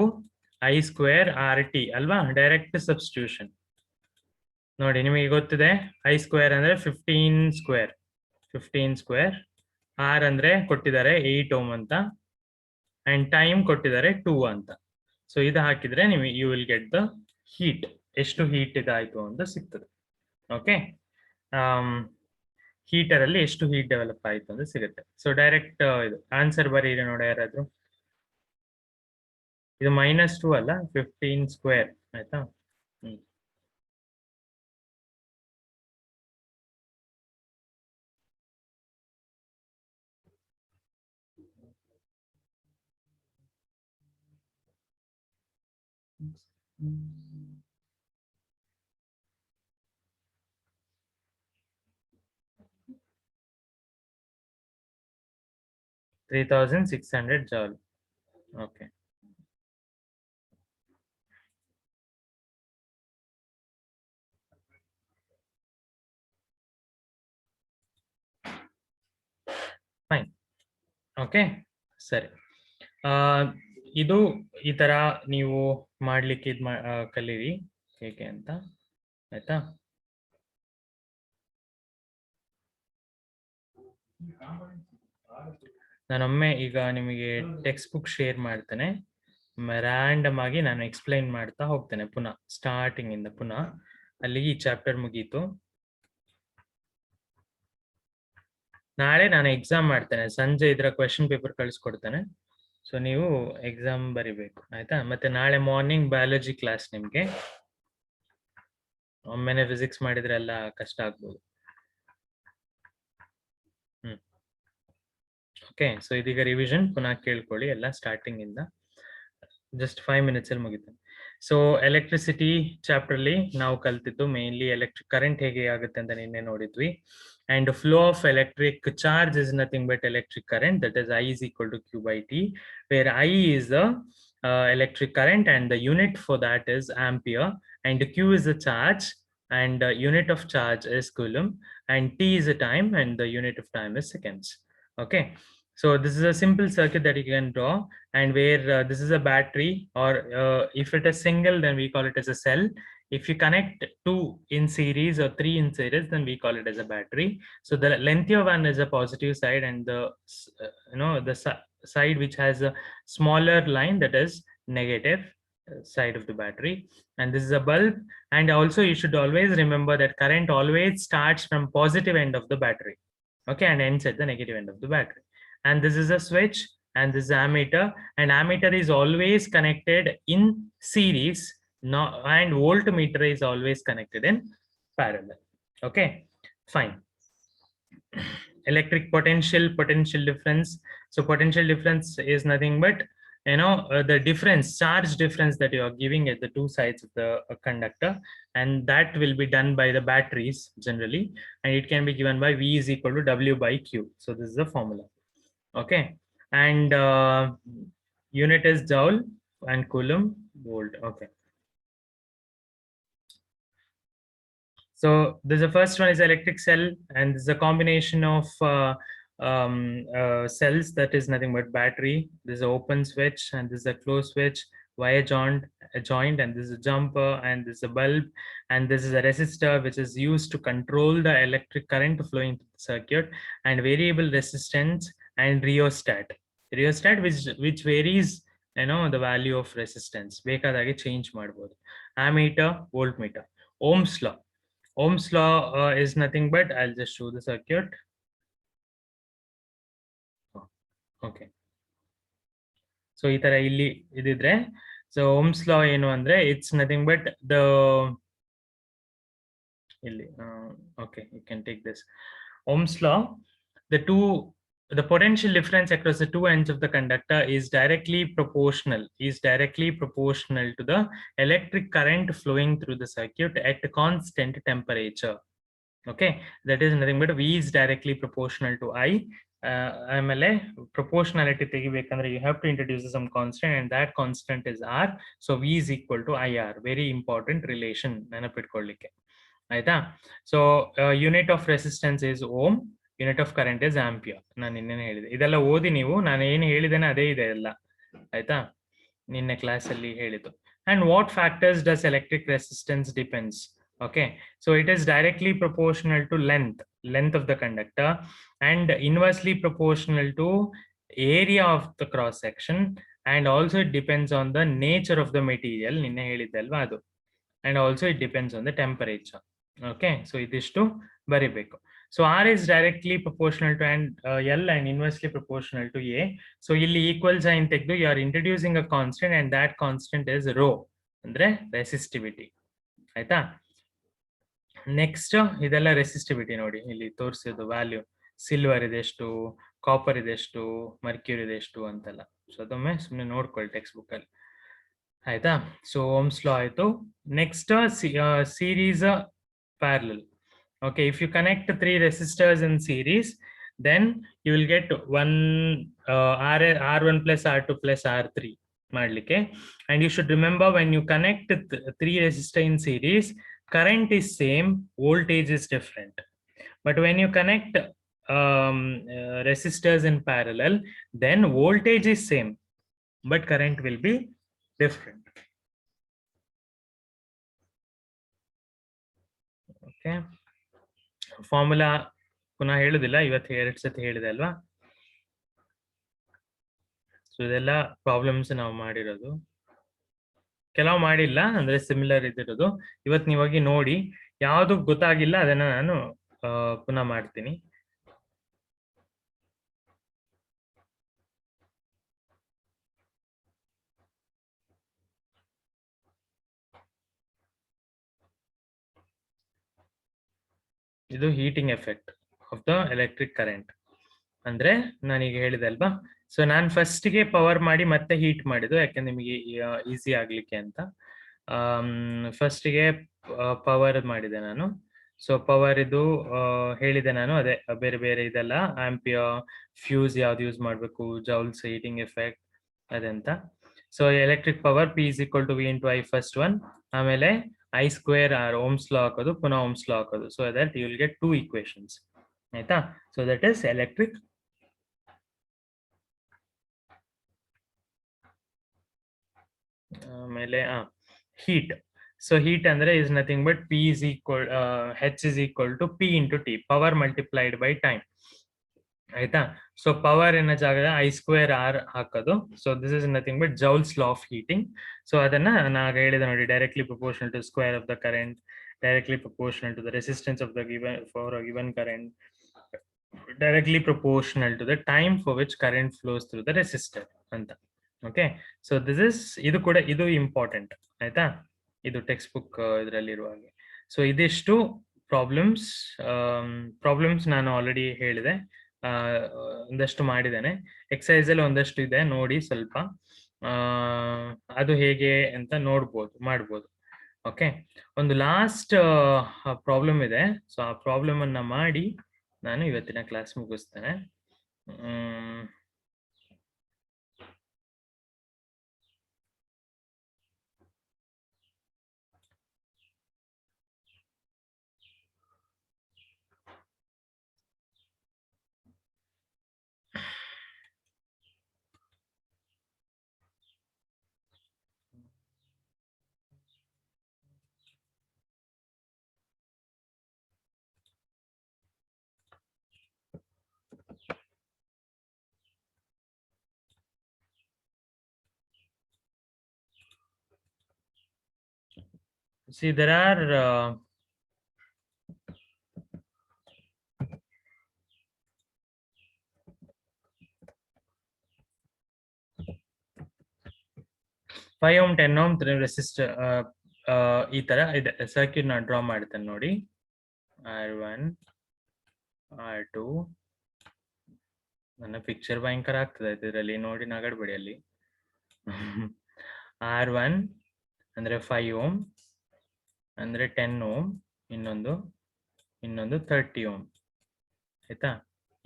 I square R T ಅಲ್ವಾ, ಡೈರೆಕ್ಟ್ ಸಬ್ಸ್ಟಿಟ್ಯೂಷನ್. ನೋಡಿ ನಿಮಗೆ ಗೊತ್ತಿದೆ ಐ ಸ್ಕ್ವೇರ್ ಅಂದ್ರೆ 15 ಸ್ಕ್ವೇರ್, ಆರ್ ಅಂದ್ರೆ ಕೊಟ್ಟಿದ್ದಾರೆ 8 ಓಮ್ ಅಂತ, ಅಂಡ್ ಟೈಮ್ ಕೊಟ್ಟಿದ್ದಾರೆ 2 ಅಂತ. ಸೊ ಇದು ಹಾಕಿದ್ರೆ ನಿಮಗೆ you will get the heat, ಎಷ್ಟು ಹೀಟ್ ಇದಾಯ್ತು ಅಂತ ಸಿಗ್ತದೆ. ಓಕೆ, ಹೀಟರ್ ಅಲ್ಲಿ ಎಷ್ಟು ಹೀಟ್ ಡೆವಲಪ್ ಆಯ್ತು ಅಂತ ಸಿಗುತ್ತೆ. ಸೊ ಡೈರೆಕ್ಟ್ ಇದು ಆನ್ಸರ್ ಬರೀರಿ ನೋಡಿ ಯಾರಾದ್ರೂ. ಇದು -2 ಅಲ್ಲ, 15 ಸ್ಕ್ವೇರ್ ಆಯ್ತಾ. ಹ್ಮ್. $3,600 joule. Okay. Fine. ಓಕೆ, ಸರಿ. ಇದು ಈ ತರ ನೀವು ಮಾಡ್ಲಿಕ್ಕೆ ಕಲೀರಿ ಹೇಗೆ ಅಂತ, ಆಯ್ತಾ. ನಾನೊಮ್ಮೆ ಈಗ ನಿಮಗೆ ಟೆಕ್ಸ್ಟ್ ಬುಕ್ ಶೇರ್ ಮಾಡ್ತೇನೆ. ರ್ಯಾಂಡಮ್ ಆಗಿ ನಾನು ಎಕ್ಸ್ಪ್ಲೈನ್ ಮಾಡ್ತಾ ಹೋಗ್ತೇನೆ ಪುನಃ ಸ್ಟಾರ್ಟಿಂಗ್ ಇಂದ. ಪುನಃ ಅಲ್ಲಿಗೆ ಈ ಚಾಪ್ಟರ್ ಮುಗೀತು. ನಾಳೆ ನಾನು ಎಕ್ಸಾಮ್ ಮಾಡ್ತೇನೆ, ಸಂಜೆ ಇದರ ಕ್ವೆಶನ್ ಪೇಪರ್ ಕಳಿಸ್ಕೊಡ್ತೇನೆ. ಸೊ ನೀವು ಎಕ್ಸಾಮ್ ಬರಿಬೇಕು ಆಯ್ತಾ. ಮತ್ತೆ ನಾಳೆ ಮಾರ್ನಿಂಗ್ ಬಯಾಲಜಿ ಕ್ಲಾಸ್ ನಿಮ್ಗೆ. ಒಮ್ಮೆನೆ ಫಿಸಿಕ್ಸ್ ಮಾಡಿದ್ರೆ ಎಲ್ಲ ಕಷ್ಟ ಆಗ್ಬೋದು. ಓಕೆ, ಸೊ ಇದೀಗ ರಿವಿಷನ್ ಪುನಃ ಕೇಳ್ಕೊಳ್ಳಿ ಎಲ್ಲ ಸ್ಟಾರ್ಟಿಂಗ್ ಇಂದ. ಜಸ್ಟ್ 5 minutes ಅಲ್ಲಿ ಮುಗಿತು. ಸೊ ಎಲೆಕ್ಟ್ರಿಸಿಟಿ ಚಾಪ್ಟರ್ ಅಲ್ಲಿ ನಾವು ಕಲ್ತಿದ್ದು ಮೇನ್ಲಿ ಎಲೆಕ್ಟ್ರಿಕ್ ಕರೆಂಟ್ ಹೇಗೆ ಆಗುತ್ತೆ ಅಂತ ನಿನ್ನೆ ನೋಡಿದ್ವಿ. And flow of electric charge is nothing but electric current, that is I is equal to Q by T, where I is the electric current and the unit for that is ampere, and Q is the charge and the unit of charge is coulomb, and T is the time and the unit of time is seconds. Okay, so this is a simple circuit that you can draw, and where this is a battery, or if it is single then we call it as a cell. If you connect 2 in series or 3 in series, then we call it as a battery. So the lengthier one is a positive side, and the the side which has a smaller line, that is negative side of the battery. And this is a bulb. And also you should always remember that current always starts from positive end of the battery, okay, and ends at the negative end of the battery. And this is a switch, and this is ammeter, and ammeter is always connected in series. No, and voltmeter is always connected in parallel. Okay, fine. Electric potential difference. So potential difference is nothing but the difference, charge difference that you are giving at the two sides of the conductor, and that will be done by the batteries generally, and it can be given by V is equal to W by Q. So this is the formula. Okay, and unit is joule and coulomb volt. Okay, so this is the first one is electric cell, and this is a combination of cells, that is nothing but battery. This is an open switch, and this is a closed switch, wire joint, and this is a jumper, and this is a bulb, and this is a resistor which is used to control the electric current flowing through the circuit, and variable resistance, and rheostat which varies the value of resistance, ಬೇಕಾದಾಗೆ change ಮಾಡಬಹುದು. Ammeter, voltmeter. Ohm's law is nothing but, I'll just show the circuit. Okay, so ಈ ತರ ಇಲ್ಲಿ ಇದಿದ್ರೆ, so Ohm's law ಏನು ಅಂದ್ರೆ, it's nothing but the ಇಲ್ಲಿ okay, you can take this. Ohm's law, the potential difference across the two ends of the conductor is directly proportional to the electric current flowing through the circuit at constant temperature. Okay, that is nothing but V is directly proportional to I. ಆಮೇಲೆ proportionality ತೆಗಿಬೇಕಂದ್ರೆ you have to introduce some constant, and that constant is R. So V is equal to IR. Very important relation ನೆನಪಿಟ್ಕೊಳ್ಳಿಕ್ಕೆ ಆಯ್ತಾ. So unit of resistance is ohm, unit of current is ampere. ನಾನು ನಿನ್ನೆ ಹೇಳಿದೆ, ಇದೆಲ್ಲ ಓದಿ ನೀವು, ನಾನು ಏನು ಹೇಳಿದ್ದೇನೆ ಅದೇ ಇದೆ ಎಲ್ಲ ಆಯ್ತಾ, ನಿನ್ನೆ ಕ್ಲಾಸ್ ಅಲ್ಲಿ ಹೇಳಿದ್ದು. And what factors does electric resistance depends? Okay, so it is directly proportional to length of the conductor, and inversely proportional to area of the cross section, and also it depends on the nature of the material, ನಿನ್ನೆ ಹೇಳಿದ್ದೆ ಅಲ್ವಾ ಅದು, and also it depends on the temperature. Okay, so idishtu ಬರಿಬೇಕು. So R is directly proportional to L and inversely proportional to A. So ಇಲ್ಲಿ equal sign ತೆಗೆದು you are introducing a constant and that constant is rho ಅಂದ್ರೆ resistivity. ಆಯ್ತಾ? ನೆಕ್ಸ್ಟ್ ಇದೆಲ್ಲ ರೆಸಿಸ್ಟಿವಿಟಿ ನೋಡಿ ಇಲ್ಲಿ ತೋರಿಸಿದ್ದು ವ್ಯಾಲ್ಯೂ. ಸಿಲ್ವರ್ ಇದೆಷ್ಟು, ಕಾಪರ್ ಇದೆಷ್ಟು, ಮರ್ಕ್ಯೂರಿ ಇದೆಷ್ಟು ಅಂತೆಲ್ಲ. ಸೊ ಅದೊಮ್ಮೆ ಸುಮ್ಮನೆ ನೋಡ್ಕೊಳ್ಳಿ ಟೆಕ್ಸ್ಟ್ ಬುಕ್ ಅಲ್ಲಿ. ಆಯ್ತಾ? ಸೊ ಓಮ್ಸ್ ಲಾ ಆಯ್ತು. Next series parallel. Okay, if you connect 3 resistors in series, then you will get R1 plus R2 plus R3 madlike. And you should remember, when you connect 3 resistors in series, current is same, voltage is different. But when you connect resistors in parallel, then voltage is same, but current will be different. Okay. Formula ಪುನಃ ಹೇಳುದಿಲ್ಲ, ಇವತ್ತು 2 ಸತಿ ಹೇಳಿದೆ ಅಲ್ವಾ. ಸೊ ಇದೆಲ್ಲ ಪ್ರಾಬ್ಲಮ್ಸ್ ನಾವು ಮಾಡಿರೋದು, ಕೆಲವು ಮಾಡಿಲ್ಲ ಅಂದ್ರೆ ಸಿಮಿಲರ್ ಇದಿರೋದು. ಇವತ್ತು ನೀವಾಗಿ ನೋಡಿ, ಯಾವ್ದು ಗೊತ್ತಾಗಿಲ್ಲ ಅದನ್ನ ನಾನು ಪುನಃ ಮಾಡ್ತೀನಿ. ಇದು heating effect of the electric current. ಅಂದ್ರೆ ನಾನೀಗ ಹೇಳಿದೆ ಅಲ್ವಾ. ಸೊ ನಾನು ಫಸ್ಟ್ಗೆ ಪವರ್ ಮಾಡಿ ಮತ್ತೆ ಹೀಟ್ ಮಾಡಿದ್ದು, ಯಾಕಂದ್ರೆ ನಿಮಗೆ ಈಸಿ ಆಗ್ಲಿಕ್ಕೆ ಅಂತ. ಫಸ್ಟ್ಗೆ ಪವರ್ ಮಾಡಿದೆ ನಾನು. ಸೊ ಪವರ್ ಇದು ಹೇಳಿದೆ ನಾನು, ಅದೇ ಬೇರೆ ಬೇರೆ ಇದೆಲ್ಲ ಆಂಪಿಯರ್, ಫ್ಯೂಸ್ ಯಾವ್ದು ಯೂಸ್ ಮಾಡಬೇಕು, ಜೌಲ್ಸ್, ಹೀಟಿಂಗ್ ಎಫೆಕ್ಟ್ ಅದಂತ. So electric power P is equal to V into I first one, ಆಮೇಲೆ I square R ohm's law ಹಾಕೋದು, ಪುನಃ ಓಮ್ಸ್ ಲಾ ಹಾಕೋದು. So that you will get 2 equations. ಆಯ್ತಾ? So that is electric. ಆಮೇಲೆ heat. So heat ಅಂದ್ರೆ is nothing but P is equal H is equal to P into T, power multiplied by time. ಆಯ್ತಾ? ಸೊ ಪವರ್ ಎನ್ನ ಜಾಗದ I square R ಹಾಕೋದು. So this is nothing but joule's law of heating. So ಅದನ್ನ ನಾನು ಹೇಳಿದೆ ನೋಡಿ, directly proportional to square of the current, directly proportional to the resistance of the given current, directly proportional to the time for which current flows through the resistor ಅಂತ. ಓಕೆ, ಸೊ ದಿಸ್ ಇಸ್, ಇದು ಕೂಡ ಇದು ಇಂಪಾರ್ಟೆಂಟ್. ಆಯ್ತಾ? ಇದು ಟೆಕ್ಸ್ಟ್ ಬುಕ್ ಇದರಲ್ಲಿ ಇರುವ ಹಾಗೆ. ಸೊ ಇದಿಷ್ಟು ಪ್ರಾಬ್ಲಮ್ಸ್ ನಾನು ಆಲ್ರೆಡಿ ಹೇಳಿದೆ, ಒಂದಷ್ಟು ಮಾಡಿದ್ದೇನೆ. ಎಕ್ಸಸೈಸ್ ಅಲ್ಲಿ ಒಂದಷ್ಟು ಇದೆ, ನೋಡಿ ಸ್ವಲ್ಪ ಅದು ಹೇಗೆ ಅಂತ ಮಾಡ್ಬೋದು. ಓಕೆ, ಒಂದು ಲಾಸ್ಟ್ ಪ್ರಾಬ್ಲಮ್ ಇದೆ. ಸೊ ಆ ಪ್ರಾಬ್ಲಮ್ ಅನ್ನ ಮಾಡಿ ನಾನು ಇವತ್ತಿನ ಕ್ಲಾಸ್ ಮುಗಿಸ್ತೇನೆ. See, there are 5 ohm 10 ohm resistor ಈ ತರ ಇದೆ ಸರ್ಕ್ಯೂಟ್ ನಾನು ಡ್ರಾ ಮಾಡ್ತೇನೆ ನೋಡಿ. R1 R2, ನನ್ನ ಪಿಕ್ಚರ್ ಭಯಂಕರ ಆಗ್ತದೆ ಇದರಲ್ಲಿ ನೋಡಿ, ನಗಡ್ಬೇಡಿ ಅಲ್ಲಿ. R1 ಅಂದ್ರೆ 5 ohm ಅಂದ್ರೆ 10 ohm, ಇನ್ನೊಂದು 30 ohm. ಆಯ್ತಾ?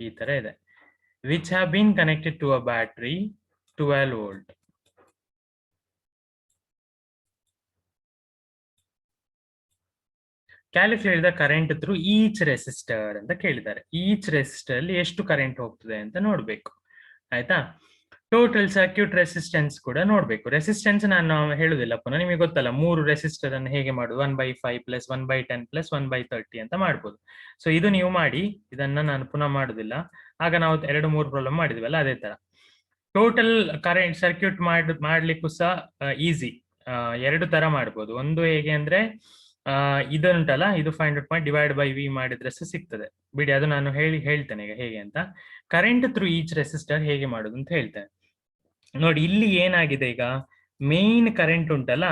ಈ ತರ ಇದೆ. which have been connected to a battery 12 volt. Calculate the current through each resistor ಅಂತ ಕೇಳಿದ್ದಾರೆ. ಈಚ್ ರೆಸಿಸ್ಟರ್ ಅಲ್ಲಿ ಎಷ್ಟು ಕರೆಂಟ್ ಹೋಗ್ತದೆ ಅಂತ ನೋಡ್ಬೇಕು. ಆಯ್ತಾ? ಟೋಟಲ್ ಸರ್ಕ್ಯೂಟ್ ರೆಸಿಸ್ಟೆನ್ಸ್ ಕೂಡ ನೋಡ್ಬೇಕು. ರೆಸಿಸ್ಟೆನ್ಸ್ ನಾನು ಹೇಳುದಿಲ್ಲ ಪುನಃ, ನಿಮಗೆ ಗೊತ್ತಲ್ಲ 3 ರೆಸಿಸ್ಟರ್ ಅನ್ನು ಹೇಗೆ ಮಾಡುದು, 1/5 ಪ್ಲಸ್ 1/10 ಪ್ಲಸ್ 1/30 ಅಂತ ಮಾಡ್ಬೋದು. ಸೊ ಇದು ನೀವು ಮಾಡಿ, ಇದನ್ನ ನಾನು ಪುನಃ ಮಾಡುದಿಲ್ಲ. ಆಗ ನಾವು 2-3 ಪ್ರಾಬ್ಲಮ್ ಮಾಡಿದ್ವಲ್ಲ ಅದೇ ತರ. ಟೋಟಲ್ ಕರೆಂಟ್ ಸರ್ಕ್ಯೂಟ್ ಮಾಡ್ಲಿಕ್ಕೂ ಸಹ ಈಸಿ, 2 ತರ ಮಾಡ್ಬೋದು. ಒಂದು ಹೇಗೆ ಅಂದ್ರೆ ಇದನ್ನುಂಟಲ್ಲ, ಇದು 500 ಪಾಯಿಂಟ್ ಡಿವೈಡ್ ಬೈ ವಿ ಮಾಡಿದ್ರೆ ಸಿಗ್ತದೆ. ಬಿಡಿ, ಅದು ನಾನು ಹೇಳ್ತೇನೆ ಈಗ ಹೇಗೆ ಅಂತ. ಕರೆಂಟ್ ಥ್ರೂ ಈಚ್ ರೆಸಿಸ್ಟರ್ ಹೇಗೆ ಮಾಡೋದು ಅಂತ ಹೇಳ್ತೇನೆ. ನೋಡಿ, ಇಲ್ಲಿ ಏನಾಗಿದೆ ಈಗ, ಮೇನ್ ಕರೆಂಟ್ ಉಂಟಲ್ಲ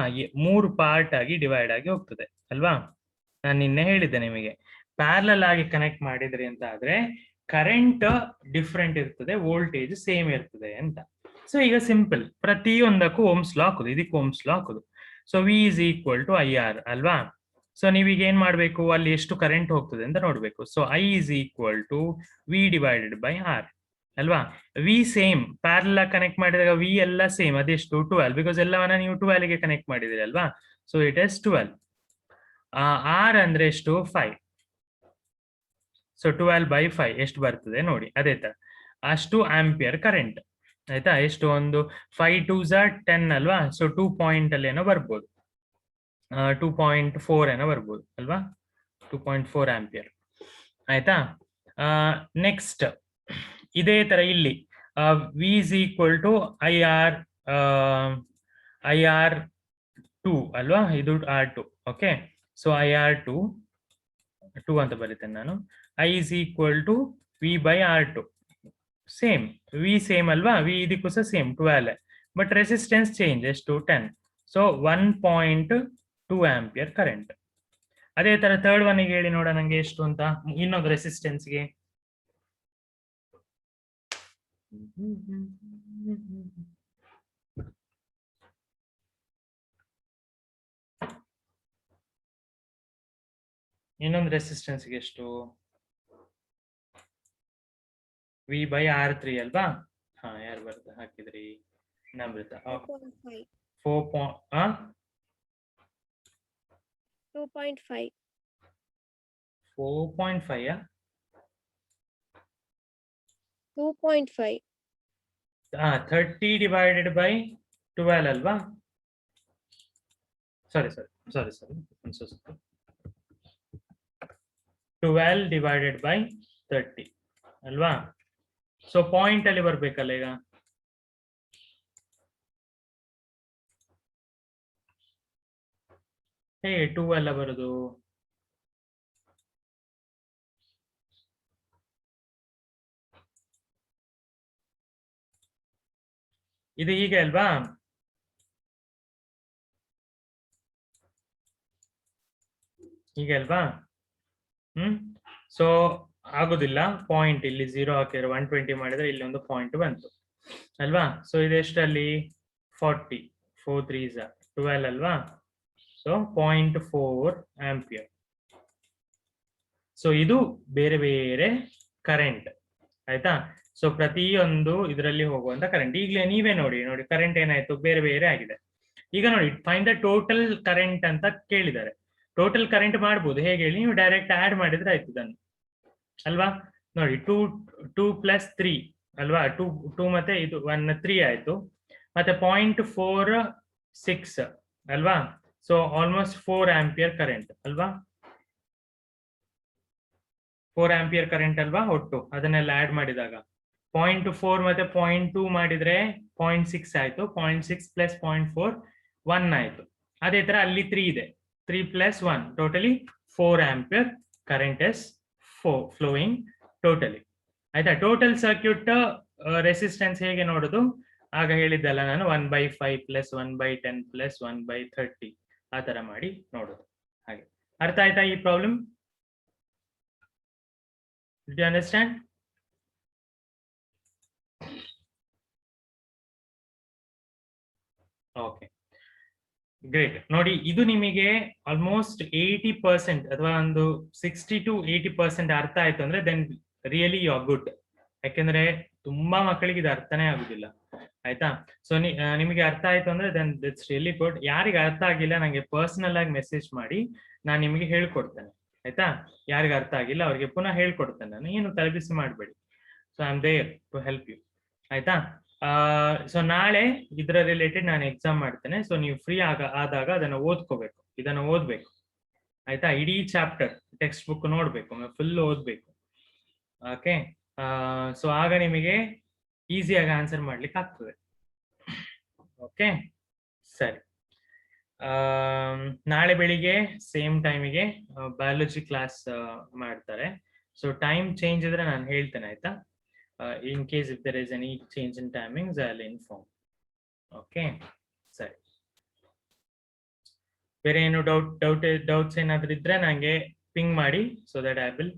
3 ಪಾರ್ಟ್ ಆಗಿ ಡಿವೈಡ್ ಆಗಿ ಹೋಗ್ತದೆ ಅಲ್ವಾ. ನಾನು ನಿನ್ನೆ ಹೇಳಿದ್ದೆ ನಿಮಗೆ, ಪ್ಯಾರಲಲ್ ಆಗಿ ಕನೆಕ್ಟ್ ಮಾಡಿದ್ರಿ ಅಂತ ಆದ್ರೆ ಕರೆಂಟ್ ಡಿಫ್ರೆಂಟ್ ಇರ್ತದೆ, ವೋಲ್ಟೇಜ್ ಸೇಮ್ ಇರ್ತದೆ ಅಂತ. ಸೊ ಈಗ ಸಿಂಪಲ್, ಪ್ರತಿಯೊಂದಕ್ಕೂ ಓಮ್ಸ್ ಲಾ ಹಾಕುದು, ಇದಕ್ಕೆ ಓಮ್ಸ್ ಲಾ ಹಾಕುದು. So V is equal to I R ಅಲ್ವಾ. ಸೊ ನೀವೀಗ ಏನ್ ಮಾಡ್ಬೇಕು, ಅಲ್ಲಿ ಎಷ್ಟು ಕರೆಂಟ್ ಹೋಗ್ತದೆ ಅಂತ ನೋಡ್ಬೇಕು. So I is equal to V divided by R ಅಲ್ವಾ. ವಿ ಸೇಮ್, ಪ್ಯಾರಲಲ್ ಕನೆಕ್ಟ್ ಮಾಡಿದಾಗ ವಿ ಎಲ್ಲ ಸೇಮ್, ಅದೆಷ್ಟು 12, ಬಿಕಾಸ್ ಎಲ್ಲವನ್ನ ನೀವು 12 ಗೆ ಕನೆಕ್ಟ್ ಮಾಡಿದಿರಿ ಅಲ್ವಾ. So it is 12. ಆರ್ ಅಂದ್ರೆ ಎಷ್ಟು, 5. ಸೊ 12 ಬೈ 5 ಎಷ್ಟು ಬರ್ತದೆ ನೋಡಿ, ಅದೇ ತರ ಅಷ್ಟು ಆಂಪಿಯರ್ ಕರೆಂಟ್ ಆಯ್ತಾ. ಎಷ್ಟು, ಒಂದು 5 2s 10 ಅಲ್ವಾ. ಸೊ 2 ಪಾಯಿಂಟ್ ಅಲ್ಲಿ ಏನೋ ಬರ್ಬೋದು, 2.4 ಏನೋ ಬರ್ಬೋದು ಅಲ್ವಾ, 2.4 ಆಂಪಿಯರ್ ಆಯ್ತಾ. ನೆಕ್ಸ್ಟ್ ಇದೇ ತರ ಇಲ್ಲಿ V is equal to I R 2 ಅಲ್ವಾ, ಇದು R2. Okay, so I R 2 ಅಂತ ಬರೀತೇನೆ ನಾನು. I is equal to V by R2. Same, V same ಅಲ್ವಾ, ವಿ ಇದಕ್ಕೂ ಸಹ ಸೇಮ್ 12, ಬಟ್ ರೆಸಿಸ್ಟೆನ್ಸ್ ಚೇಂಜ್ ಎಷ್ಟು, 10. So 1.2 ampere current. ಅದೇ ತರ ಥರ್ಡ್ ಒನ್ಗೆ ಹೇಳಿ ನೋಡ ನಂಗೆ ಎಷ್ಟು ಅಂತ, ಇನ್ನೊಂದು ರೆಸಿಸ್ಟೆನ್ಸ್ಗೆ. ಇನ್ನೊಂದು ರೆಸಿಸ್ಟೆನ್ಸ್ಗೆ ಎಷ್ಟು, ವಿ ಬೈ R3 ಅಲ್ವಾ. ಹಾ, ಯಾರು ಬರ್ತಾ ಹಾಕಿದ್ರಿ, ನಮ್ರತ. 2.5. 4.5 2.5. 30 ಡಿವೈಡೆಡ್ ಬೈ 12 ಅಲ್ವಾ. ಸಾರಿ 12 ಡಿವೈಡೆಡ್ ಬೈ 30 ಅಲ್ವಾ. ಸೊ ಪಾಯಿಂಟ್ ಅಲ್ಲಿ ಬರ್ಬೇಕಲ್ಲ ಈಗ. ಹೇ 2 ಅಲ್ಲ ಬರುದು, ಇದು ಹೀಗೆ ಅಲ್ವಾ. ಹೀಗೆ ಅಲ್ವಾ. ಸೊ ಆಗುದಿಲ್ಲ, ಪಾಯಿಂಟ್ ಇಲ್ಲಿ 0 ಹಾಕಿದ್ರೆ 120 ಮಾಡಿದ್ರೆ ಇಲ್ಲಿ ಒಂದು ಪಾಯಿಂಟ್ ಬಂತು ಅಲ್ವಾ. ಸೊ ಇದೆಷ್ಟಲ್ಲಿ 40, 4 3s 12 ಅಲ್ವಾ. So 0.4 ampere. ಸೊ ಇದು ಬೇರೆ ಬೇರೆ ಕರೆಂಟ್ ಆಯ್ತಾ. ಸೊ ಪ್ರತಿಯೊಂದು ಇದರಲ್ಲಿ ಹೋಗುವಂತ ಕರೆಂಟ್. ಈಗಲೇ ನೀವೇ ನೋಡಿ ಕರೆಂಟ್ ಏನಾಯ್ತು, ಬೇರೆ ಬೇರೆ ಆಗಿದೆ. ಈಗ ನೋಡಿ, ಫೈಂಡ್ ದ ಟೋಟಲ್ ಕರೆಂಟ್ ಅಂತ ಕೇಳಿದ್ದಾರೆ. ಟೋಟಲ್ ಕರೆಂಟ್ ಮಾಡ್ಬೋದು, ಹೇಗೆ ಹೇಳಿ, ನೀವು ಡೈರೆಕ್ಟ್ ಆಡ್ ಮಾಡಿದ್ರೆ ಆಯ್ತು ಇದನ್ನು ಅಲ್ವಾ. ನೋಡಿ 2 + 3 ಅಲ್ವಾ, 2 ಮತ್ತೆ ಇದು 1 3 ಆಯ್ತು, ಮತ್ತೆ 0.46 ಅಲ್ವಾ. ಸೊ ಆಲ್ಮೋಸ್ಟ್ 4 ಆಂಪಿಯರ್ ಕರೆಂಟ್ ಅಲ್ವಾ, 4 ಆಂಪಿಯರ್ ಕರೆಂಟ್ ಅಲ್ವಾ ಒಟ್ಟು, ಅದನ್ನೆಲ್ಲ ಆಡ್ ಮಾಡಿದಾಗ 0.4 ಮತ್ತೆ 0.2 ಮಾಡಿದ್ರೆ 0.6 ಆಯ್ತು, 0.6 + 0.4 1 ಆಯ್ತು. ಅದೇ ತರ ಅಲ್ಲಿ 3 ಇದೆ, 3 + 1 totally 4 ampere current is flowing totally ಆಯ್ತಾ. ಟೋಟಲ್ ಸರ್ಕ್ಯೂಟ್ ರೆಸಿಸ್ಟೆನ್ಸ್ ಹೇಗೆ ನೋಡುದು, ಆಗ ಹೇಳಿದ್ದಲ್ಲ ನಾನು, 1/5 + 1/10 + 1/30 ಆ ತರ ಮಾಡಿ ನೋಡುದು. ಹಾಗೆ ಅರ್ಥ ಆಯ್ತಾ ಈ problem? Did you understand? Okay, great. ನೋಡಿ, ಇದು ನಿಮಗೆ ಆಲ್ಮೋಸ್ಟ್ 80% ಅಥವಾ ಒಂದು 60 to 80% ಅರ್ಥ ಆಯ್ತು ಅಂದ್ರೆ then really you are good. ಯಾಕೆಂದ್ರೆ ತುಂಬಾ ಮಕ್ಕಳಿಗೆ ಇದು ಅರ್ಥನೇ ಆಗುದಿಲ್ಲ ಆಯ್ತಾ. ಸೊ ನಿಮಗೆ ಅರ್ಥ ಆಯ್ತು ಅಂದ್ರೆ ದೆನ್ ಇಟ್ಸ್ ರಿಯಲಿ ಗುಡ್. ಯಾರಿಗೆ ಅರ್ಥ ಆಗಿಲ್ಲ ನಂಗೆ ಪರ್ಸನಲ್ ಆಗಿ ಮೆಸೇಜ್ ಮಾಡಿ, ನಾನು ನಿಮಗೆ ಹೇಳ್ಕೊಡ್ತೇನೆ ಆಯ್ತಾ. ಯಾರಿಗೆ ಅರ್ಥ ಆಗಿಲ್ಲ ಅವ್ರಿಗೆ ಪುನಃ ಹೇಳ್ಕೊಡ್ತೇನೆ ನಾನು, ಏನು ತಲೆಬಿಸಿ ಮಾಡಬೇಡಿ. So I am there to help you ಆಯ್ತಾ. ಸೊ ನಾಳೆ ಇದರ ರಿಲೇಟೆಡ್ ನಾನು ಎಕ್ಸಾಮ್ ಮಾಡ್ತೇನೆ. ಸೊ ನೀವು ಫ್ರೀ ಆದಾಗ ಅದನ್ನು ಓದ್ಕೋಬೇಕು, ಇದನ್ನು ಓದ್ಬೇಕು ಆಯ್ತಾ. ಇಡೀ ಚಾಪ್ಟರ್ ಟೆಕ್ಸ್ಟ್ ಬುಕ್ ನೋಡ್ಬೇಕು, ಫುಲ್ ಓದ್ಬೇಕು. ಓಕೆ, ಸೊ ಆಗ ನಿಮಗೆ ಈಸಿಯಾಗಿ ಆನ್ಸರ್ ಮಾಡ್ಲಿಕ್ಕೆ ಆಗ್ತದೆ. ಓಕೆ, ಸರಿ. ನಾಳೆ ಬೆಳಿಗ್ಗೆ ಸೇಮ್ ಟೈಮಿಗೆ ಬಯಾಲಜಿ ಕ್ಲಾಸ್ ಮಾಡ್ತಾರೆ. ಸೊ ಟೈಮ್ ಚೇಂಜ್ ಇದ್ರೆ ನಾನು ಹೇಳ್ತೇನೆ ಆಯ್ತಾ. In case if there is any change in timings I will inform. Okay, ಸರಿ. ಬೇರೆ ಏನು ಡೌಟ್ಸ್ ಏನಾದ್ರು ಇದ್ರೆ ನಂಗೆ ಪಿಂಗ್ ಮಾಡಿ, ಸೊ ದಟ್ ಐ ವಿಲ್